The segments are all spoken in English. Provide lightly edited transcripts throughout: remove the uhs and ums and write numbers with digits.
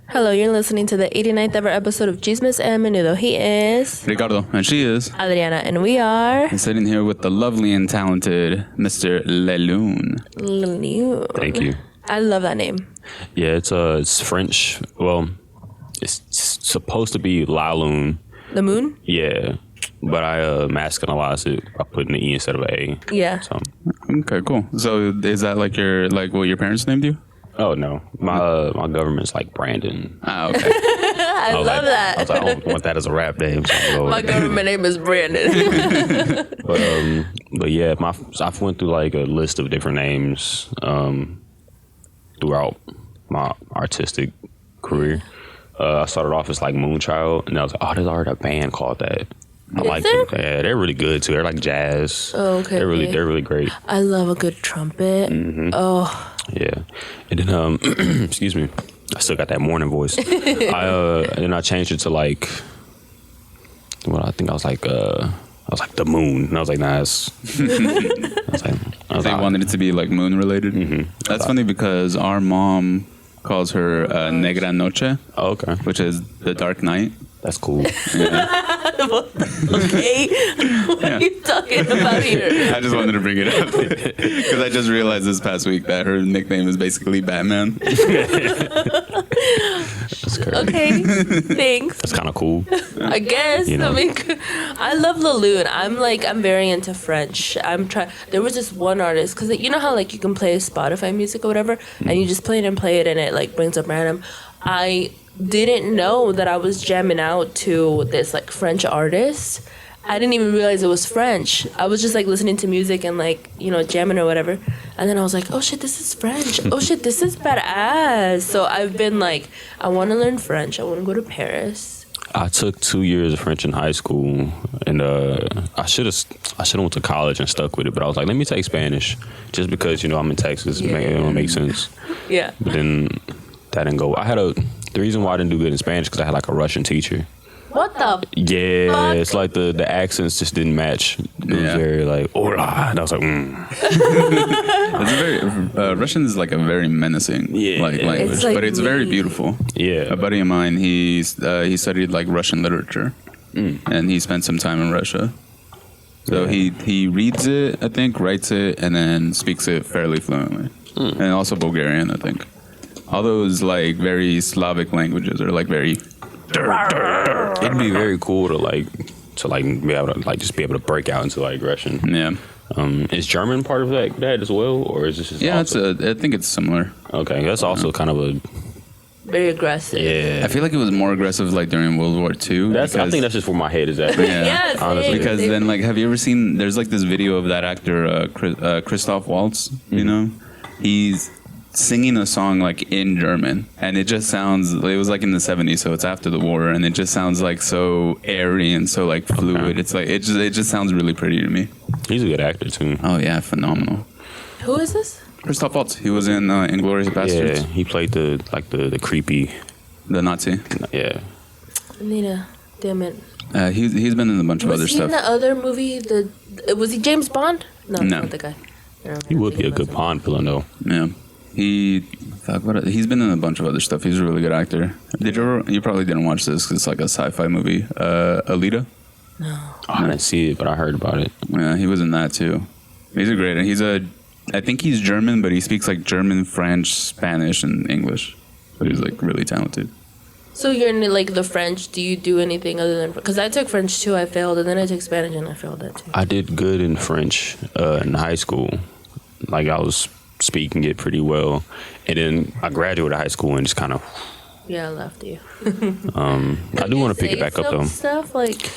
Hello, you're listening to the 89th ever episode of Chismes And Menudo. He is Ricardo, and she is Adriana, and we are sitting here with the lovely and talented Mr. Lune. Lune. Thank you. I love that name. Yeah, it's French. Well, it's supposed to be La Lune. The moon? Yeah, but I masculinized it by putting the E instead of an A. Yeah. So, Okay, cool. So is that like what your parents named you? oh no, my government's like Brandon. Ah, okay. I love like, that. I was like, I don't want that as a rap name. So I'm going My government name is Brandon. but yeah, I went through like a list of different names throughout my artistic career. I started off as like Moonchild, and I was like, oh, there's already a band called that. I like them. Yeah, they're really good too. They're like jazz. Oh, okay. They're really great. I love a good trumpet. Mm-hmm. Oh. Yeah, and then excuse me, I still got that morning voice. I changed it to like, well, I think I was like the moon, and I was like, nah, it's. They wanted it to be like moon related. Mm-hmm. That's funny because our mom calls her Negra Noche, Oh, okay, which is the dark night. that's cool. Okay. What are you talking about here? I just wanted to bring it up because I just realized this past week that her nickname is basically Batman. That's crazy. Okay. Thanks. That's kind of cool. I guess. You know. I mean, I love La Lune. I'm very into French. There was this one artist, because you know how like you can play Spotify music or whatever, and you just play it and it like brings up random. I didn't know that I was jamming out to this like French artist. I didn't even realize it was French. I was just like listening to music and like, you know, jamming or whatever. And then I was like, oh shit, this is French. Oh shit, this is badass. So I've been like, I want to learn French. I want to go to Paris. I took 2 years of French in high school, and I should have went to college and stuck with it. But I was like, let me take Spanish, just because I'm in Texas. Yeah. It don't make sense. Yeah. But then that didn't go. The reason why I didn't do good in Spanish because I had like a Russian teacher. What the? Yeah, Fuck? it's like the accents just didn't match. It was very like hola, and I was like, It's a very Russian is like a very menacing language, It's like but it's very really- beautiful. Yeah. A buddy of mine, he studied like Russian literature, and he spent some time in Russia. So he reads it, I think, writes it, and then speaks it fairly fluently, and also Bulgarian, I think. All those like very Slavic languages are like very. It'd be very cool to be able to like just be able to break out into like Russian. Yeah. Is German part of that as well, or is this just also? I think it's similar. Okay, that's also kind of a Very aggressive. I feel like it was more aggressive like during World War II. I think that's just where my head is at. Yeah, honestly. Because then, like, have you ever seen? There's like this video of that actor, Christoph Waltz. You know, he's singing a song like in German, and it just sounds. It was like in the '70s, so it's after the war, and it just sounds like so airy and so like fluid. Okay. It's like it just sounds really pretty to me. He's a good actor too. Oh yeah, phenomenal. Who is this? Christoph Waltz. He was in Inglourious Basterds. Yeah, he played the creepy. The Nazi. Yeah. Nina, damn it. He's been in a bunch of other Was he stuff. in the other movie? Was he James Bond? No, No. not the guy. He would be a good Bond villain though. Yeah. He's been in a bunch of other stuff. He's a really good actor. You probably didn't watch this because it's like a sci-fi movie. Alita? No. Oh, I didn't see it, but I heard about it. Yeah, he was in that too. He's a great, I think he's German, but he speaks like German, French, Spanish, and English. But he's like really talented. So you're in like the French. Do you do anything other than... Because I took French too, I failed. And then I took Spanish and I failed that too. I did good in French in high school. Like I was speaking it pretty well, and then I graduated high school and just kind of. Yeah, I left you. I do want to pick it back up though. Stuff like...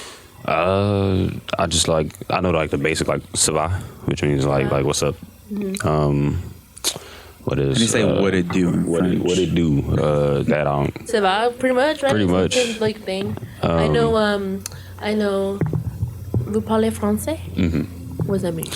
I just like I know like the basic like ça va, which means like what's up. What is? How do you say what it do in French? What it do? That Ça va, pretty much, right? Pretty It's much. the same, like thing. I know. Vous parlez français? What does that mean?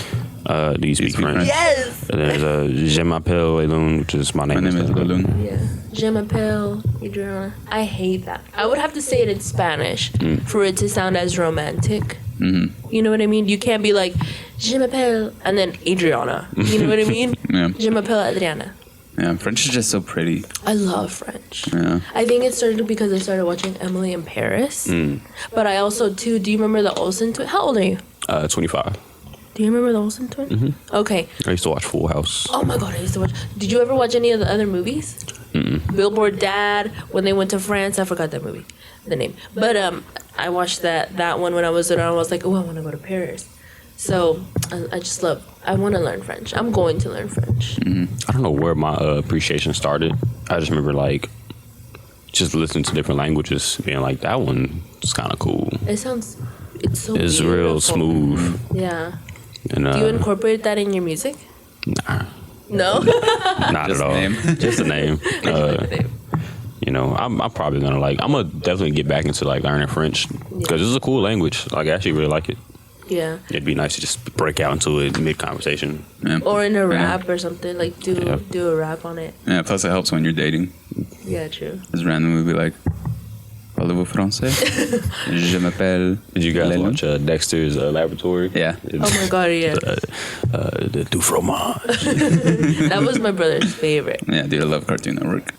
Do you speak French? Yes. And there's Je m'appelle Lune, which is my name. My name is Lune. Yeah. Je m'appelle Adriana. I hate that. I would have to say it in Spanish for it to sound as romantic. Mm-hmm. You know what I mean? You can't be like, Je m'appelle, and then Adriana. You know what I mean? Yeah. Je m'appelle Adriana. Yeah, French is just so pretty. I love French. Yeah. I think it started because I started watching Emily in Paris. But I also, too, do you remember the Olsen twins? How old are you? 25. Do you remember the Olsen twins? Mm-hmm. Okay. I used to watch Full House. Oh my God, I used to watch. Did you ever watch any of the other movies? Billboard Dad, when they went to France. I forgot that movie, the name. But I watched that one when I was little. I was like, oh, I want to go to Paris. So I just love. I want to learn French. I'm going to learn French. I don't know where my appreciation started. I just remember like just listening to different languages, being like, that one is kind of cool. It's so. It's beautiful. real smooth. Yeah. And, do you incorporate that in your music? Nah, No. not Just at all. the name. Just the name. You know, I'm probably gonna I'm gonna definitely get back into like learning French because it's a cool language. Like I actually really like it. Yeah. It'd be nice to just break out into it mid conversation. Yeah. Or in a rap or something, like do a rap on it. Yeah, plus it helps when you're dating. Yeah, true. Just randomly be like, parlez-vous français? Je m'appelle. Did you guys Lune. watch Dexter's Laboratory? Yeah. Oh my God, yeah. The Du Fromage. That was my brother's favorite. Yeah, dude, I love Cartoon Network.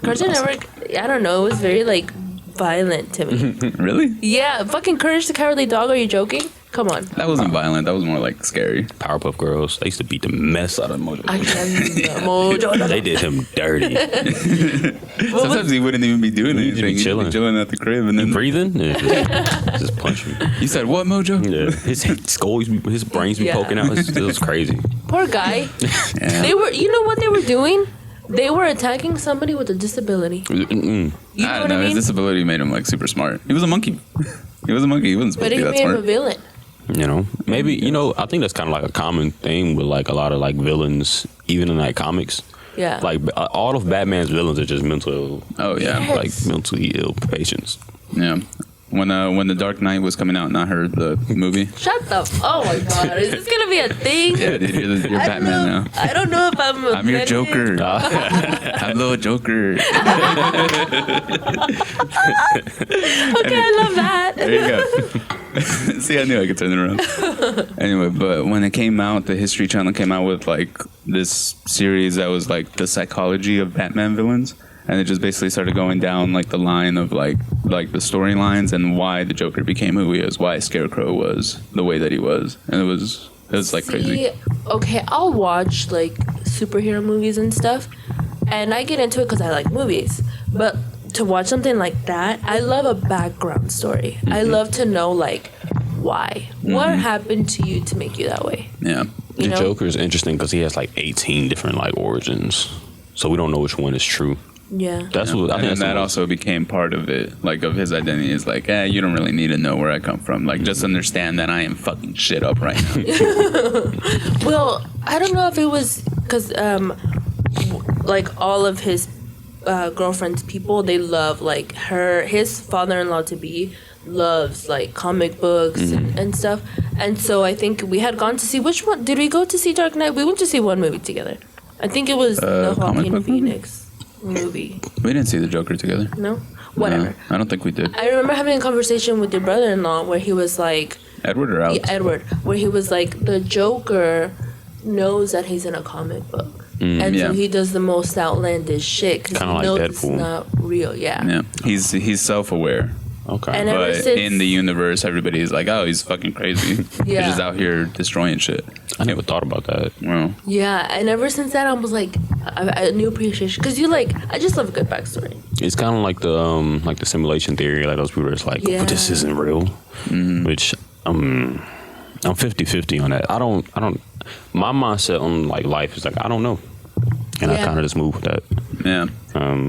Cartoon Network, I don't know, it was very like violent to me. Really? Yeah, fucking Courage the Cowardly Dog, are you joking? Come on. That wasn't violent. That was more like scary. Powerpuff Girls. They used to beat the mess out of Mojo. I can't Mojo. They did him dirty. Sometimes he wouldn't even be doing He'd anything. be chilling. He'd be chilling at the crib and then Breathing? Yeah, just punch me. you said, what, Mojo? Yeah, his brains be Yeah. poking out. It was crazy. Poor guy. Yeah. They were, you know what they were doing? They were attacking somebody with a disability. Mm-mm. You know I what don't know. I His mean? disability made him like super smart. He was a monkey. He was a monkey. He wasn't supposed But to be it that made him a smart. villain. You know, maybe I think that's kind of like a common thing with like a lot of like villains, even in like comics. Yeah. Like all of Batman's villains are just mental, Oh yeah. Yes. like mentally ill patients. Yeah. When the Dark Knight was coming out and I heard the movie. Shut the oh my God, is this gonna be a thing? Yeah, dude, you're I don't Batman know- now. I don't know if I'm I'm your offended. Joker. I'm little Joker. Okay, I love that. There you go. See, I knew I could turn it around. Anyway, but when it came out, the History Channel came out with like this series that was like the psychology of Batman villains, and it just basically started going down like the line of like the storylines and why the Joker became who he is, why Scarecrow was the way that he was, and it was like crazy. See, okay, I'll watch like superhero movies and stuff, and I get into it because I like movies. But to watch something like that, I love a background story. I love to know like why, what happened to you to make you that way. Yeah. The You know? Joker is interesting because he has like 18 different like origins, so we don't know which one is true. Yeah. That's what I And think. then That's that the also became part of it, like of his identity. Is like, you don't really need to know where I come from. Like, just understand that I am fucking shit up right now. Well, I don't know if it was because like all of his girlfriend's people, they love like his father-in-law to be loves like comic books and stuff. And so I think we had gone to see, which one did we go to see? Dark Knight. We went to see one movie together. I think it was the comic Joaquin book movie? Phoenix movie. We didn't see the Joker together. No, whatever. No, I don't think we did. I remember having a conversation with your brother-in-law where he was like, Edward or Alex? Edward, where he was like, the Joker knows that he's in a comic book. And yeah. so he does the most outlandish shit because he Kinda like knows it's Deadpool. not real. Yeah. Yeah, he's self-aware. Okay. And ever But since- in the universe, everybody's like, oh, he's fucking crazy. He's Yeah. just out here destroying shit. I never thought about that. Well, Yeah, and ever since that, I was like, a new appreciation because I just love a good backstory. It's kind of like the simulation theory, like those people that's like, Yeah. but this isn't real. Which I'm 50-50 on that. I don't. My mindset on like life is like I don't know, and I Yeah. kind of just move with that. yeah.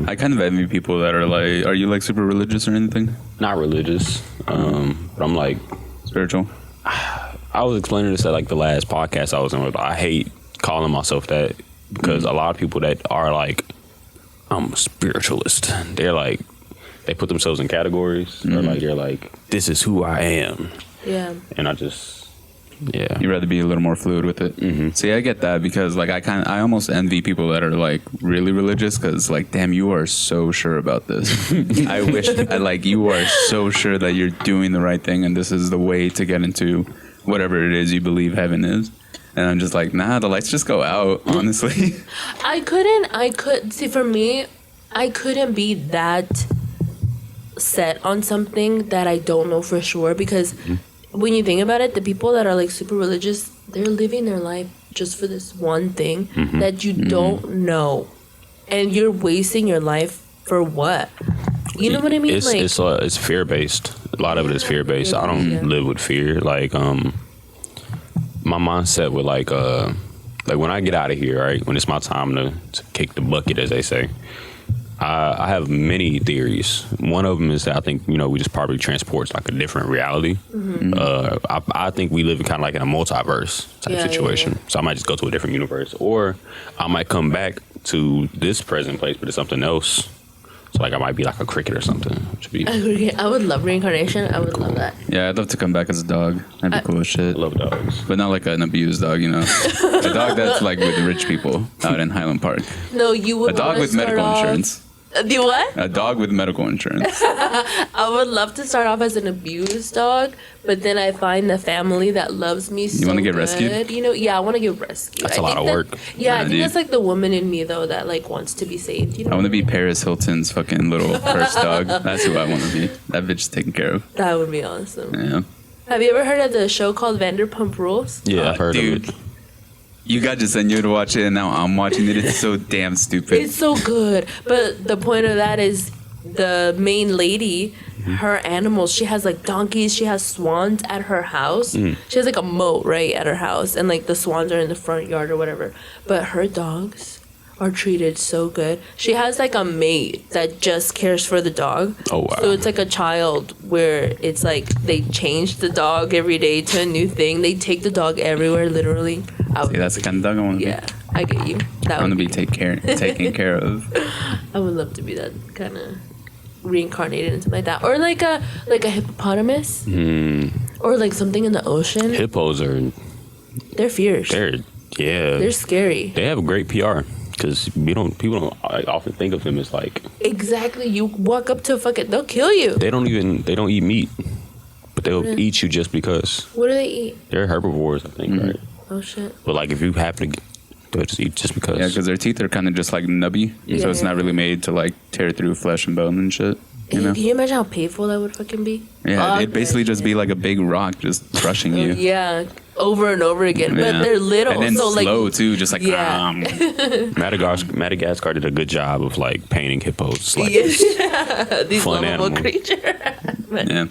I kind of envy people that are like, are you like super religious or anything? Not religious, but I'm like, Spiritual? I was explaining this at like the last podcast I was in. I hate calling myself that because a lot of people that are like, I'm a spiritualist. They're like, they put themselves in categories. Or like they're like, this is who I am, Yeah. and I just, yeah. You'd rather be a little more fluid with it. See, I get that because like I almost envy people that are like really religious because like, damn, you are so sure about this. I wish like you are so sure that you're doing the right thing and this is the way to get into whatever it is you believe heaven is. And I'm just like, nah, the lights just go out, honestly. See, for me, I couldn't be that set on something that I don't know for sure, because when you think about it, the people that are like super religious, they're living their life just for this one thing that you don't know, and you're wasting your life for what? You know what I mean? It's fear based. A lot of it is fear based. I don't live with fear. Like my mindset with like when I get out of here, right, when it's my time to kick the bucket, as they say, I have many theories. One of them is that I think, we just probably transport like a different reality. I think we live kind of like in a multiverse type situation. So I might just go to a different universe, or I might come back to this present place, but it's something else. So like I might be like a cricket or something. Which would be, I would love reincarnation. I would love that. Yeah, I'd love to come back as a dog. That'd be cool as shit. I love dogs. But not like an abused dog, A dog that's like with rich people out in Highland Park. No, you would. A dog with medical insurance. The what? A dog with medical insurance. I would love to start off as an abused dog, but then I find the family that loves me so You want to get good. rescued? Yeah, I want to get rescued. That's a lot of work. Yeah, I think dude. that's like the woman in me though that like wants to be saved. I want to be Paris Hilton's fucking little purse dog. That's who I want to be. That bitch is taken care of. That would be awesome. Yeah. Have you ever heard of the show called Vanderpump Rules? Yeah, I've heard dude. of it. You got to send you to watch it, and now I'm watching it. It's so damn stupid. It's so good. But the point of that is the main lady, her animals, she has like donkeys, she has swans at her house. She has like a moat, right, at her house. And like the swans are in the front yard or whatever. But her dogs are treated so good. She has like a mate that just cares for the dog. Oh, wow. So it's like a child where it's like they change the dog every day to a new thing. They take the dog everywhere, literally. See, that's the kind of dog I want to be. Yeah, I get you. I want to be taken care of. I would love to be that kind of reincarnated into like that, or like a hippopotamus, or like something in the ocean. Hippos are They're fierce. They're scary. They have a great PR because people don't often think of them as like Exactly. You walk up to they'll kill you. they don't eat meat, but they'll eat you just because. What do they eat? They're herbivores, I think, right? Oh shit. But like if you happen to they'll just eat just because. Yeah, because their teeth are kind of just like nubby, so it's not really made to like tear through flesh and bone and shit. You know? Can you imagine how painful that would fucking be? Yeah, it'd basically just be like a big rock just crushing you. Yeah, over and over again. Yeah. But they're little, and then so slow like too, just like Yeah. Madagascar did a good job of like painting hippos like these fun lovable animal. creatures. Yeah.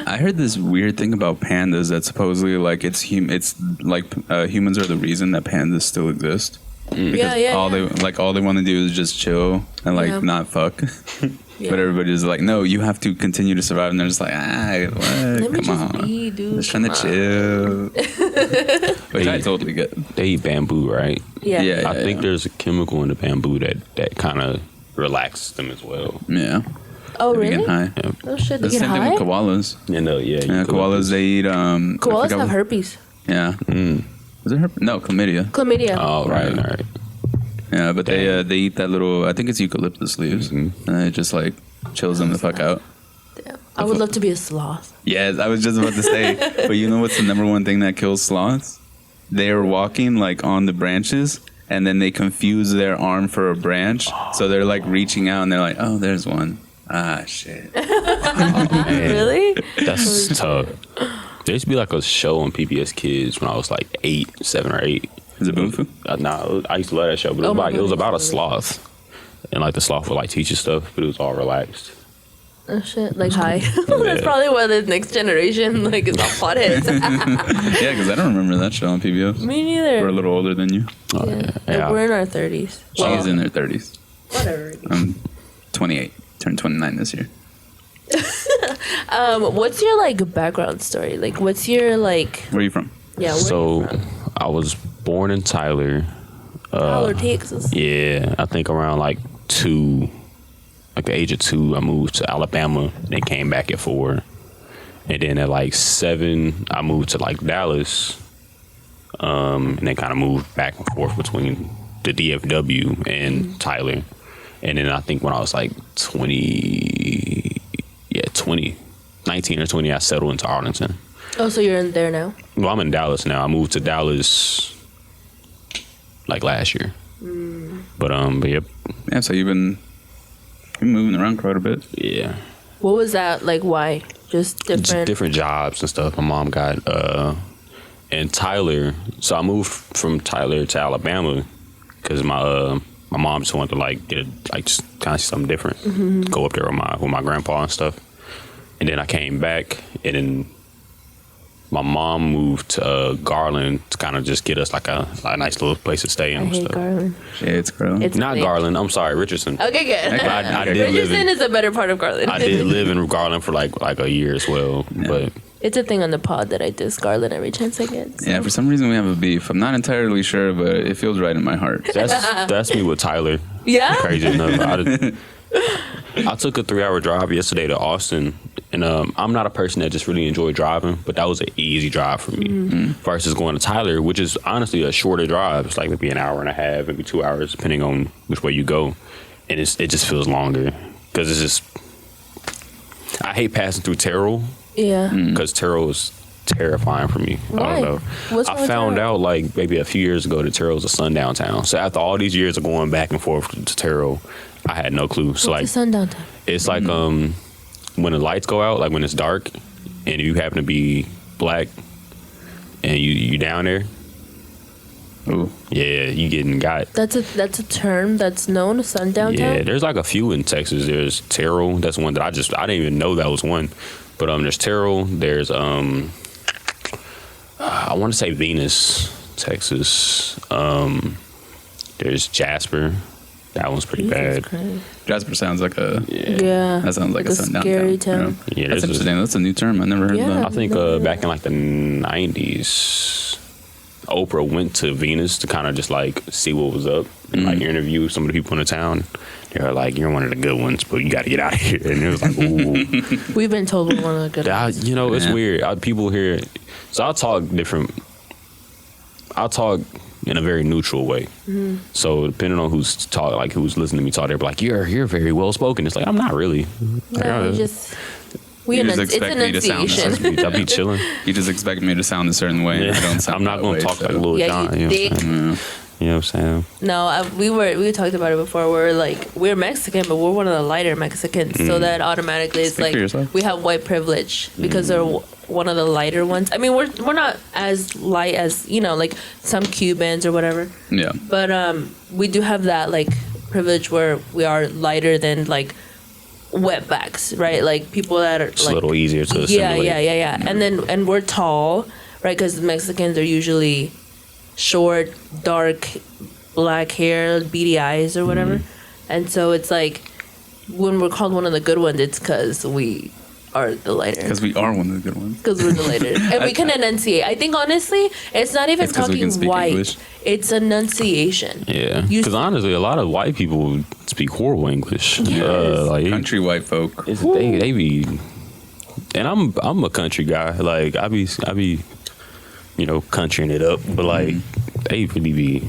I heard this weird thing about pandas that supposedly like it's like humans are the reason that pandas still exist. Because all they want to do is just chill and like not fuck. But everybody's like, no, you have to continue to survive, and they're just like, Let me come just on, be, dude. just trying to chill. Which I totally get. They eat bamboo, right? Yeah. I think there's a chemical in the bamboo that kind of relaxes them as well. Yeah. Oh, They be really? getting high. Yeah. Oh shit, they The get same thing high? with koalas. Yeah, Koalas they eat. Koalas have herpes. Yeah. Was it herpes? No, chlamydia. Chlamydia. Oh, right. Yeah, but they eat that little. I think it's eucalyptus leaves, and it just like chills them the fuck out. Damn. I would love to be a sloth. Yes, I was just about to say. But you know what's the number one thing that kills sloths? They are walking like on the branches, and then they confuse their arm for a branch. So they're like reaching out, and they're like, "Oh, there's one." Ah, shit. Really? That's tough. There used to be like a show on PBS Kids when I was like 7 or 8. Is it Boonfu? Nah, I used to love that show, but it was about a sloth, and like the sloth would like teach you stuff, but it was all relaxed. Oh shit, like high. That's probably why the next generation like is all potheads. Yeah, because I don't remember that show on PBS. Me neither. We're a little older than you. Yeah. We're in our 30s. She's in her 30s. Whatever. I'm 28. Turned 29 this year. What's your like background story? Like, what's your like? Where are you from? Yeah. Where So are you from? I was born in Tyler. Tyler, Texas. Yeah, I think around like the age of 2, I moved to Alabama, then came back at 4. And then at like 7, I moved to like Dallas. And then kind of moved back and forth between the DFW and Tyler. And then I think when I was like 19 or 20, I settled into Arlington. Oh, so you're in there now? Well, I'm in Dallas now. I moved to Dallas like last year. But yep. Yeah, so you've been moving around quite a bit. Yeah. What was that like? Why? Just Different jobs and stuff. My mom got in Tyler. So I moved from Tyler to Alabama because my mom just wanted to like get just kind of see something different. Go up there with my grandpa and stuff. And then I came back, and then my mom moved to Garland to kind of just get us like a nice little place to stay I and hate stuff. Garland. Yeah, it's Garland. It's Not big. Garland. I'm sorry, Richardson. Okay, good. I did live Richardson in. is a better part of Garland. I did live in Garland for like a year as well, but It's a thing on the pod that I diss Garland every chance I get. So. Yeah, for some reason we have a beef. I'm not entirely sure, but it feels right in my heart. that's me with Tyler. Yeah? Crazy enough. I took a 3-hour drive yesterday to Austin, and I'm not a person that just really enjoy driving, but that was an easy drive for me versus going to Tyler, which is honestly a shorter drive. It's like maybe an hour and a half, maybe 2 hours, depending on which way you go, and it just feels longer because it's just. I hate passing through Terrell. Yeah. Because Terrell is terrifying for me. Why? I don't know. What's wrong I with found Terrell? out like maybe a few years ago that Terrell's a sundown town. So after all these years of going back and forth to Terrell, I had no clue. So What's like the sundown time? it's like when the lights go out, like when it's dark, and you happen to be black, and you down there, Ooh. yeah, you getting got. That's a term that's known, sundown Yeah, town? there's like a few in Texas. There's Terrell. That's one that I didn't even know that was one. But there's Terrell. There's I want to say Venus, Texas. There's Jasper. That one's pretty Jesus bad. Christ. Jasper sounds like a. Yeah. That sounds like a sundown scary town. town. Yeah, That's there's interesting. That's a new term. I never heard Yeah. of I that. think back in like the 90s, Oprah went to Venus to kind of just like see what was up and like interview some of the people in the town. They were like, "You're one of the good ones, but you got to get out of here." And it was like, "Ooh." We've been told we're one of the good ones. It's Yeah. weird. People here, so I'll talk in a very neutral way. So depending on who's listening to me talk, they're like, "You're very well spoken." It's like I'm not really. No, It's You just expect me to sound enunciation. I'll be chilling. You just expect me to sound a certain way. And I don't sound I'm not that going way, to talk so. like Lil Yeah, Jon. you You know what I'm dick. saying? You know what I'm saying? No, we talked about it before. We're Mexican, but we're one of the lighter Mexicans, so that automatically it's Speak for like yourself. we have white privilege because they're one of the lighter ones. I mean, we're not as light as like some Cubans or whatever, Yeah. but we do have that like privilege where we are lighter than like wetbacks, right? Like people that are It's like a little easier to yeah, assimilate. yeah. And we're tall, right? Because Mexicans are usually short, dark, black hair, beady eyes, or whatever. And so it's like when we're called one of the good ones, it's because we are the lighter. Because we are one of the good ones. Because we're the lighter, and we can enunciate. I think honestly, it's not even It's 'cause we talking can speak white; English. it's enunciation. Yeah, You- because honestly, a lot of white people speak horrible English. Like Country white folk. they be, and I'm a country guy. Like I be, countrying it up, but like they really be.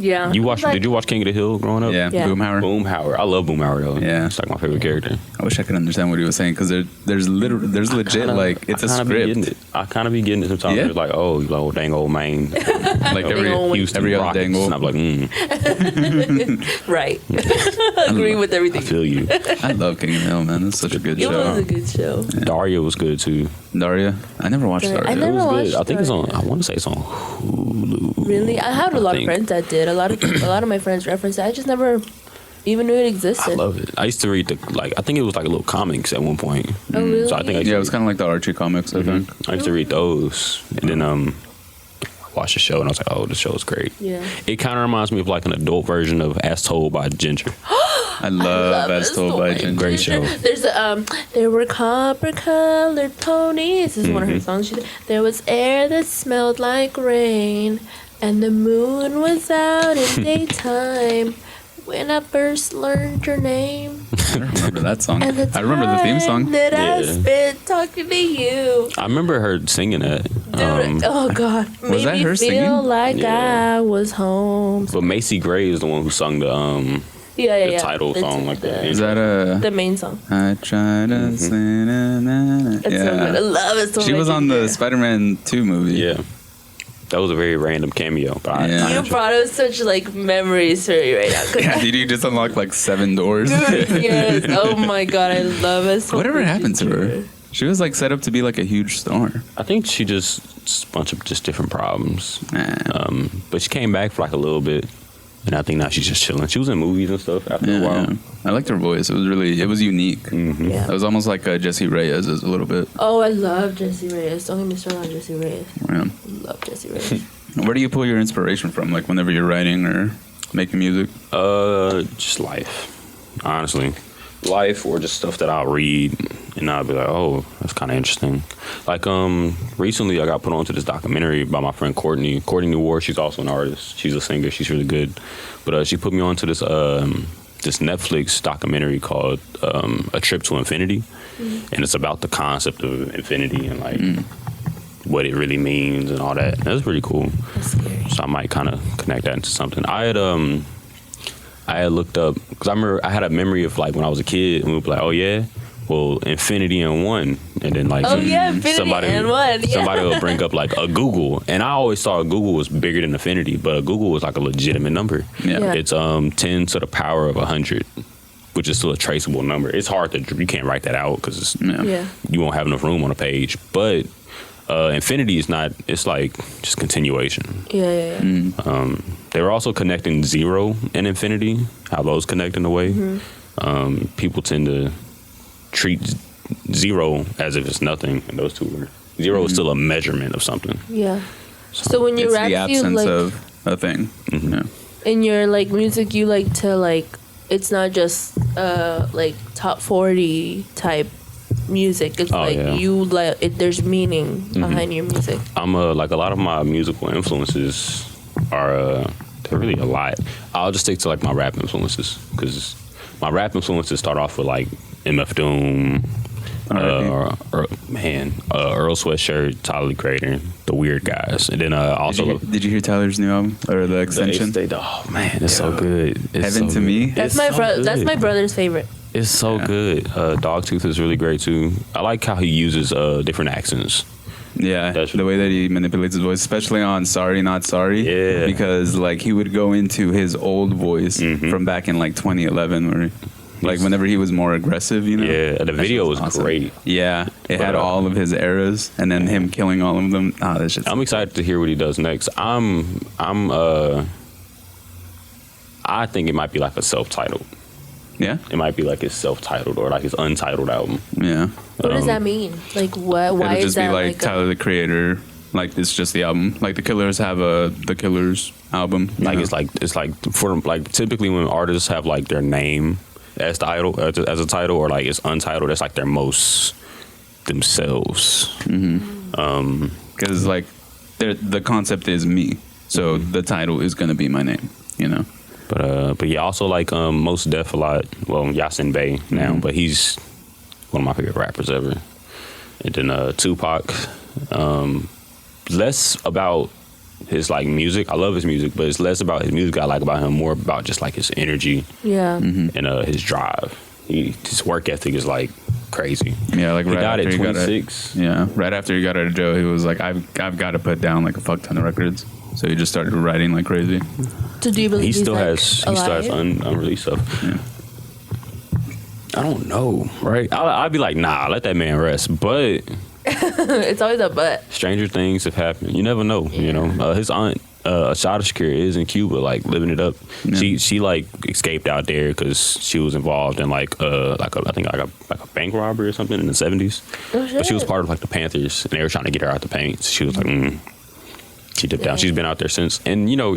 Yeah. You watch? Like- Did you watch King of the Hill growing up? Yeah. Yeah. Boomhauer. Boomhauer. I love Boomhauer though. Yeah. It's like my favorite character. I wish I could understand what he was saying because there's legit Kinda- like it's I a kinda be getting script. it. I kind of be getting it sometimes. Yeah? It's like, oh, you old dang old man. Like every old- Houston every other Rockets. dang old. And I'm like, right. Agree with I everything. feel you. I love King of the Hill, man. It's such a good It was show. a good show. Daria was good too. Daria, I never watched Daria. Daria. I It never was watched good. I think it's on. Daria. I want to say it's on Hulu. Really, I had a lot of think. friends that did. A lot of my friends referenced it. I just never even knew it I existed. love it. I used to read I think it was like a little comics at one point. Oh, really? So I think I used Yeah, to it was kind of like the Archie comics, I think. I used to read those, and then I watched the show, and I was like, oh, this show is great. Yeah. It kind of reminds me of like an adult version of As Told by Ginger. I love As Told by Story. Ginger. Great show. There's there were copper colored ponies. This is one of her songs. She did. There was air that smelled like rain, and the moon was out in daytime when I first learned your name. I don't remember that song. And the I remember the theme song. time that I Yeah. spent talking to you. I remember her singing that. Dude, oh God, Was that made her me feel singing? like Yeah. I was home. But Macy Gray is the one who sung the the title song, like that. Is that the main song? I try to say na, na, na. It's so good. I love it so much. She was on the Spider-Man 2 movie. Yeah. That was a very random cameo. But You brought up such like memories for me right now. Yeah, did you just unlock like 7 doors? Dude, yes. Oh my god, I love it so Whatever much. happened to her? She was like set up to be like a huge star. I think she just a bunch of just different problems. Nah. But she came back for like a little bit, and I think now she's just chilling. She was in movies and stuff after a while. Yeah. I liked her voice. It was unique. Mm-hmm. Yeah. It was almost like Jesse Reyes a little bit. Oh, I love Jesse Reyes. Don't get me started on Jesse Reyes. Yeah. Love Jesse Reyes. Where do you pull your inspiration from? Like whenever you're writing or making music? Just life, honestly. Life or just stuff that I'll read and I'll be like, oh, that's kind of interesting. Like recently I got put onto this documentary by my friend Courtney Newar. She's also an artist. She's a singer. She's really good. But she put me onto this this Netflix documentary called A Trip to Infinity. And it's about the concept of infinity and like what it really means and all that. That's pretty cool. That's scary. So I might kind of connect that into something. I had looked up, because I remember I had a memory of like when I was a kid and we would be like, oh yeah, well, infinity and one. And then like infinity and one. Yeah. Somebody will bring up like a Google. And I always thought Google was bigger than infinity, but a Google was like a legitimate number. Yeah. It's 10 to the power of 100, which is still a traceable number. It's hard to, you can't write that out because you won't have enough room on a page. But infinity is not, it's like just continuation. Yeah. They were also connecting zero and infinity, how those connect in a way. People tend to treat zero as if it's nothing, and those two are. Zero is still a measurement of something. Yeah. So when you It's rap, the absence like, of a thing. Yeah. in your like music, you like to like, it's not just like top 40 type music. It's you like it, there's meaning behind your music. I'm like a lot of my musical influences are they're really a lot. I'll just stick to like my rap influences because my rap influences start off with like MF Doom, Earl Sweatshirt, Tyler the Creator, the Weird Guys, and then also did you hear Tyler's new album or the extension? Oh man, it's so good. It's Heaven so to good. Me. That's my that's my brother's favorite. It's so good. Dogtooth is really great too. I like how he uses different accents. Yeah, the way that he manipulates his voice, especially on Sorry Not Sorry. Yeah. Because like he would go into his old voice from back in like 2011 where like whenever he was more aggressive, you know. Yeah, the video was awesome. great. Yeah, it had all of his eras and then him killing all of them. Oh, that's just I'm excited to hear what he does next. I think it might be like a self-titled. Yeah. It might be like his self-titled or like his untitled album. Yeah. What does that mean? Like what? Why It'll is just that be like Tyler the Creator. Like it's just the album. Like the Killers have the Killers album. Like it's like for like typically when artists have like their name as the idol as a title or like it's untitled, that's like their most themselves. Because like the concept is me, so the title is gonna be my name. You know. But yeah, also like Most Def a lot. Well, Yasin Bey now, but he's one of my favorite rappers ever. And then Tupac. Less about his like music. I love his music, but it's less about his music I like about him, more about just like his energy and his drive. His work ethic is like crazy. Yeah, like he right died after at he got 26. right after he got out of jail, he was like, I've got to put down like a fuck ton of records. So he just started writing like crazy. So do you believe he still like has alive? unreleased stuff. Yeah. I don't know, right? I'd be like, nah, let that man rest. But It's always a but. stranger things have happened. You never know. You know, his aunt Ashada Shakir is in Cuba, like living it up. Yeah. She like escaped out there because she was involved in like a bank robbery or something in the 70s. Oh, shit. But she was part of like the Panthers, and they were trying to get her out the paint. So she was like, she dipped out. She's been out there since, and you know,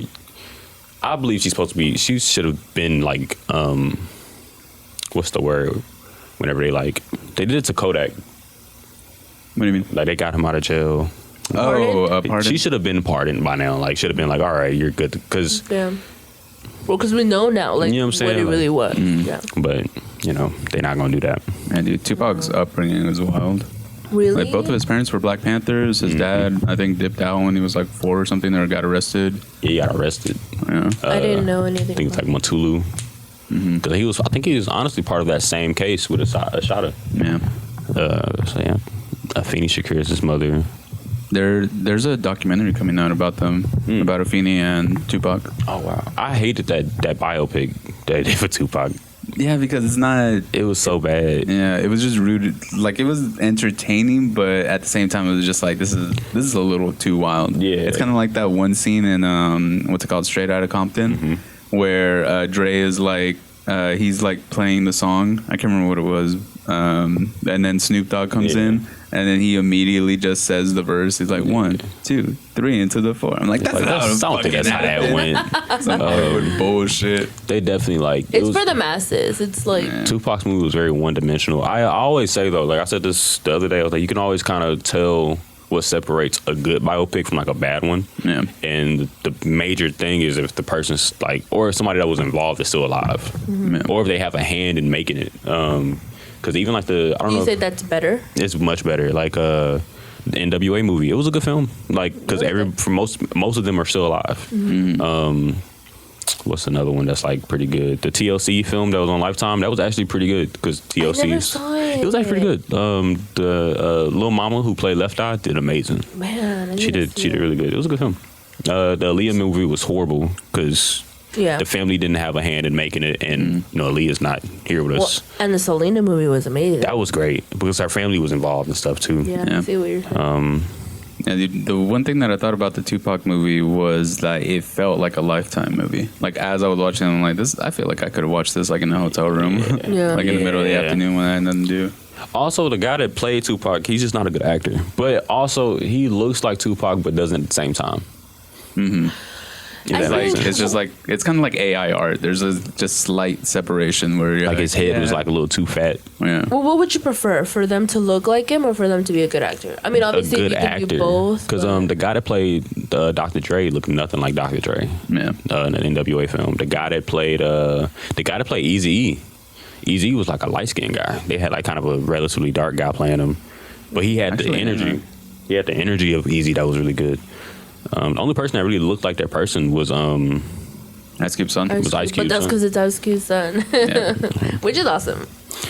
I believe she's supposed to be. She should have been like, what's the word? Whenever they did it to Kodak. What do you mean? Like they got him out of jail. Pardon? She should have been pardoned by now. Like should have been like, all right, you're good. Because well, because we know now, like, you know what I'm saying? what it really was. Yeah. But you know, they're not gonna do that. Yeah, dude, Tupac's upbringing was wild. Really? Like both of his parents were Black Panthers. His dad, I think, dipped out when he was like 4 or something, or got arrested. Yeah, he got arrested. Yeah. I didn't know anything. I think it's like Matulu. Because I think he was honestly part of that same case with Ashada. Yeah. So yeah, Afeni Shakir is his mother. There's a documentary coming out about them, about Afeni and Tupac. Oh wow, I hated that biopic that they did for Tupac. Yeah, because it's not. It was so bad. Yeah, it was just rooted. Like, it was entertaining, but at the same time, it was just like, this is a little too wild. Yeah, it's kind of like that one scene in what's it called, Straight Outta Compton, where Dre is like, he's like playing the song. I can't remember what it was. And then Snoop Dogg comes in, and then he immediately just says the verse. He's like, 1, 2, 3 into the 4. I'm like, that's not I don't think that's how that went. Some bullshit. They definitely like it's for the masses. It's like Tupac's movie was very one dimensional. I always say though, like I said this the other day, I was like, you can always kind of tell what separates a good biopic from like a bad one. Yeah. And the major thing is if the person's like, or if somebody that was involved is still alive, or if they have a hand in making it. Because even like I don't know. You say that's better? It's much better. Like the NWA movie, it was a good film. Like because most of them are still alive. What's another one that's like pretty good? The TLC film that was on Lifetime, that was actually pretty good because TLC. I never saw it. It was actually pretty good. The Lil Mama who played Left Eye did amazing. Man, She did really good. It was a good film. The Aaliyah movie was horrible because the family didn't have a hand in making it, and Aaliyah's not here with us. And the Selena movie was amazing. That was great because our family was involved and stuff too. Yeah. I see what you're saying. Yeah, the one thing that I thought about the Tupac movie was that it felt like a Lifetime movie. Like, as I was watching it, I'm like, I feel like I could have watched this like in a hotel room, like in the middle of the afternoon when I had nothing to do. Also, the guy that played Tupac, he's just not a good actor. But also, he looks like Tupac, but doesn't at the same time. It's just like, it's kind of like AI art. There's a just slight separation where you're like his head was like a little too fat. Yeah. Well, what would you prefer, for them to look like him or for them to be a good actor? I mean, obviously, a good you can actor. do both. Because the guy that played Dr. Dre looked nothing like Dr. Dre. Yeah. In an NWA film. The guy that played Eazy-E. Eazy-E was like a light skinned guy. They had like kind of a relatively dark guy playing him, but he had the energy. He had the energy of Eazy that was really good. The only person that really looked like that person was Ice Cube's son. Was Ice Cube's But that's son. because it's Ice Cube's son, Yeah. which is awesome.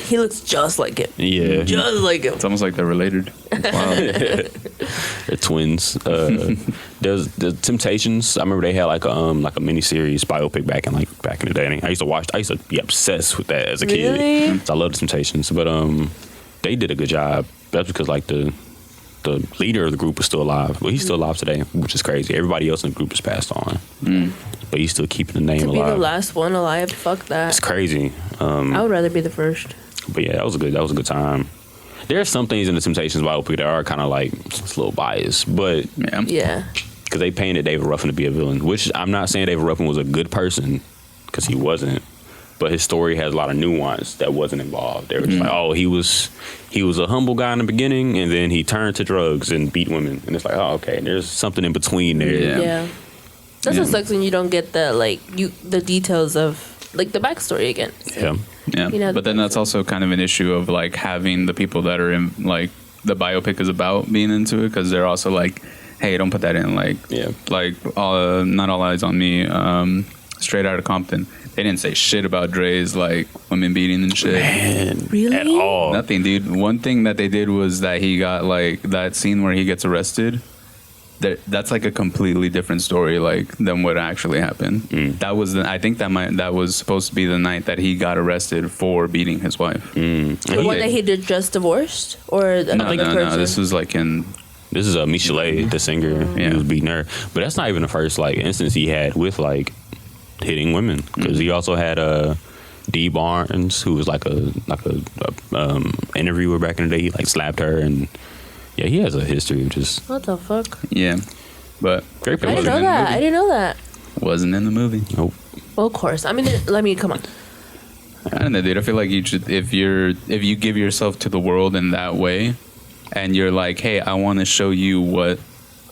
He looks just like him. Yeah. Just like him. It's almost like they're related. Wow. They're twins. There's the Temptations. I remember they had like a mini series biopic back in the day. I used to be obsessed with that as a kid. Really? So I love the Temptations, but they did a good job. That's because like the leader of the group is still alive. Well, he's still alive today, which is crazy. Everybody else in the group has passed on, but he's still keeping the name To be alive. the last one alive, fuck that. It's crazy. I would rather be the first. But yeah, that was a good time. There are some things in the Temptations biopic that are kind of like it's a little biased, but Yeah. because they painted David Ruffin to be a villain, which I'm not saying David Ruffin was a good person because he wasn't, but his story has a lot of nuance that wasn't involved. They were just like, oh, he was a humble guy in the beginning, and then he turned to drugs and beat women, and it's like, oh, okay, there's something in between there. Yeah. That's what sucks when you don't get the details of like the backstory again. So, Yeah. You know, But then that's also kind of an issue of like having the people that are in like the biopic is about being into it, because they're also like, hey, don't put that in. Like, Not All Eyes on Me, Straight Outta Compton. They didn't say shit about Dre's like women beating and shit. Man, Really? at all. Nothing, dude. One thing that they did was that he got like that scene where he gets arrested. That's like a completely different story, like than what actually happened. That was I think that was supposed to be the night that he got arrested for beating his wife. The one that he did just divorced, or another person? No. This was like This is Michelet, the singer, who was beating her. But that's not even the first like instance he had with like hitting women, because he also had Dee Barnes, who was like a interviewer back in the day. He like slapped her, and yeah, he has a history of just What the fuck? Yeah, but I didn't know that. I didn't know that. Wasn't in the movie. Nope. Well, of course. I mean, come on. I don't know, dude. I feel like you should, if you give yourself to the world in that way, and you're like, hey, I want to show you what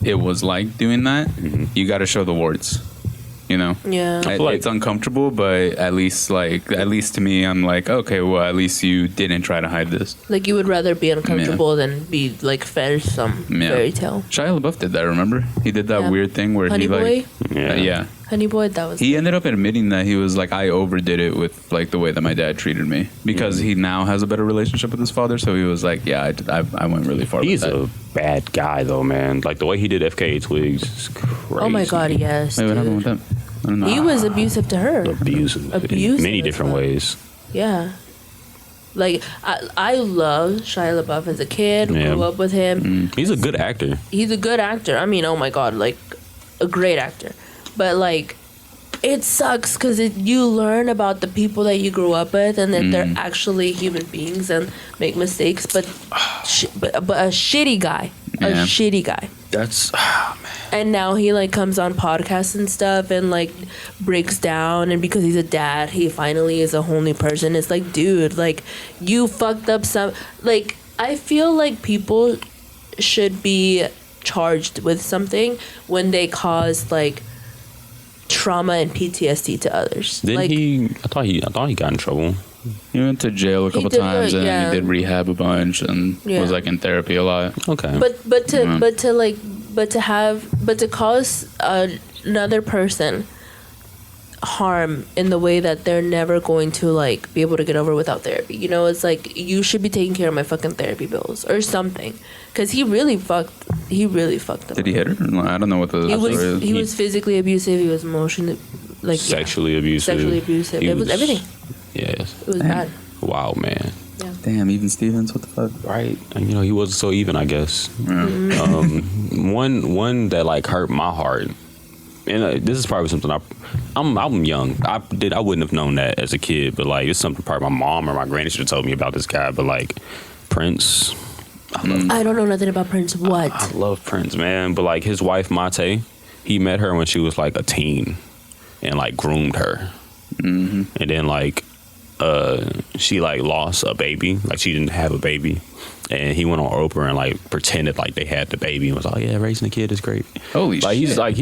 it was like doing that, you got to show the warts. You know, Yeah. It's uncomfortable, but at least to me, I'm like, okay, well, at least you didn't try to hide this. Like, you would rather be uncomfortable than be like fed some fairy tale. Shia LaBeouf did that. Remember, he did that weird thing where Honey he like, Boy? Yeah. Honey Boy, that was. He ended up admitting that he was like, I overdid it with like the way that my dad treated me because he now has a better relationship with his father. So he was like, yeah, I went really far. He's with that. a bad guy though, man. Like the way he did FKA Twigs is crazy. Oh my God, yes. Wait, what happened with dude. that? I don't know. He was abusive to her. Abusive. Abusive In many as different well. ways. Yeah. Like, I loved Shia LaBeouf as a kid, Yeah. grew up with him. He's a good actor. He's a good actor. I mean, oh my God, like, a great actor. But, like, it sucks because you learn about the people that you grew up with and that they're actually human beings and make mistakes, but a shitty guy. A Yeah. shitty guy. That's And now he like comes on podcasts and stuff and like breaks down, and because he's a dad, he finally is a whole new person. It's like, dude, like you fucked up some. Like I feel like people should be charged with something when they cause like trauma and PTSD to others. Didn't like, he? I thought he got in trouble. He went to jail a couple did, times and yeah. he did rehab a bunch and Yeah. was like in therapy a lot. Okay. But to cause another person harm in the way that they're never going to like be able to get over without therapy. You know, it's like you should be taking care of my fucking therapy bills or something. Because he really fucked them. Did he hit her? I don't know what the story is. He was physically abusive. He was emotionally like Sexually abusive. Sexually abusive. It was everything. Yes. It was bad. Wow, man. Yeah. Damn, even Stevens, what the fuck? Right. And you know, he wasn't so even, I guess. Yeah. One that like hurt my heart. And this is probably something I'm young. I wouldn't have known that as a kid, but like it's something probably my mom or my granny should have told me about this guy. But like Prince, I don't know nothing about Prince. What? I love Prince, man. But like his wife Mate, he met her when she was like a teen, and like groomed her, and then like she like lost a baby, like she didn't have a baby, and he went on Oprah and like pretended like they had the baby and was like, yeah, raising a kid is great. Holy like shit.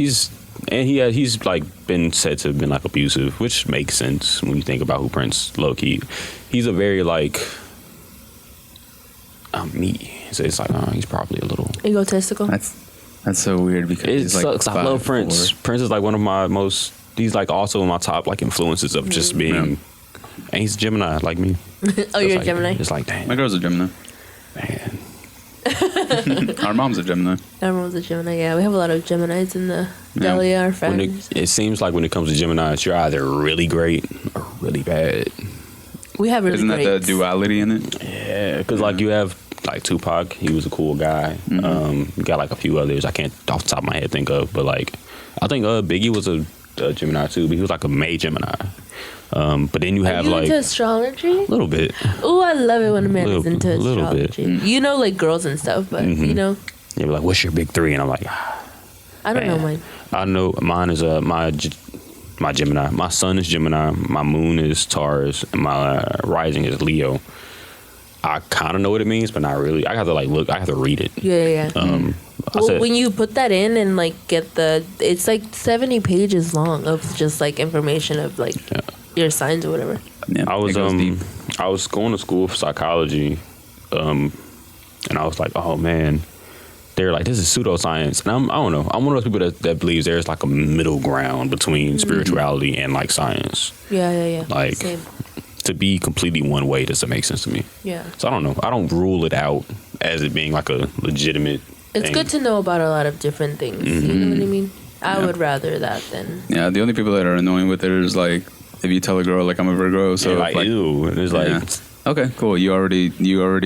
he's like been said to have been like abusive, which makes sense when you think about who Prince low key. He's a very like me. So it's like he's probably a little Egotistical. That's so weird because it he's like sucks. I love 5'4". Prince. Prince is like one of my most. He's like also in my top like influences of just being. And he's a Gemini like me. Oh, you're a like, Gemini? It's like damn, My girl's a Gemini. man. Our mom's a Gemini. Everyone's a Gemini. Yeah, we have a lot of Geminis in the deli. Our friends. It seems like when it comes to Geminis, you're either really great or really bad. We have really Isn't that the greats. duality in it? Yeah, because like you have like Tupac, he was a cool guy. You got like a few others I can't off the top of my head think of, but like I think Biggie was a Gemini too, but he was like a May Gemini. But then you Are have you like into astrology? a little bit. Oh, I love it when a man is Little- into little bit. astrology. You know, like girls and stuff, but you know, Yeah, but like what's your big three? And I'm like, I don't know man. mine. I know mine is my Gemini. My sun is Gemini. My moon is Taurus. And my rising is Leo. I kind of know what it means, but not really. I have to like look. I have to read it. Yeah. I Well, said, when you put that in and like get it's like 70 pages long of just like information of like your signs or whatever. Yeah, I was it goes deep. I was going to school for psychology, and I was like, oh man, they're like, this is pseudoscience, and I don't know. I'm one of those people that believes there's like a middle ground between spirituality and like science. Yeah. Like Same. to be completely one way doesn't make sense to me. Yeah. So I don't know. I don't rule it out as it being like a legitimate. It's thing. good to know about a lot of different things. You know what I mean? I would rather that than. Yeah, the only people that are annoying with it is like if you tell a girl like I'm a Virgo, so Yeah, like, ew. And it's like. yeah. Okay, cool. You already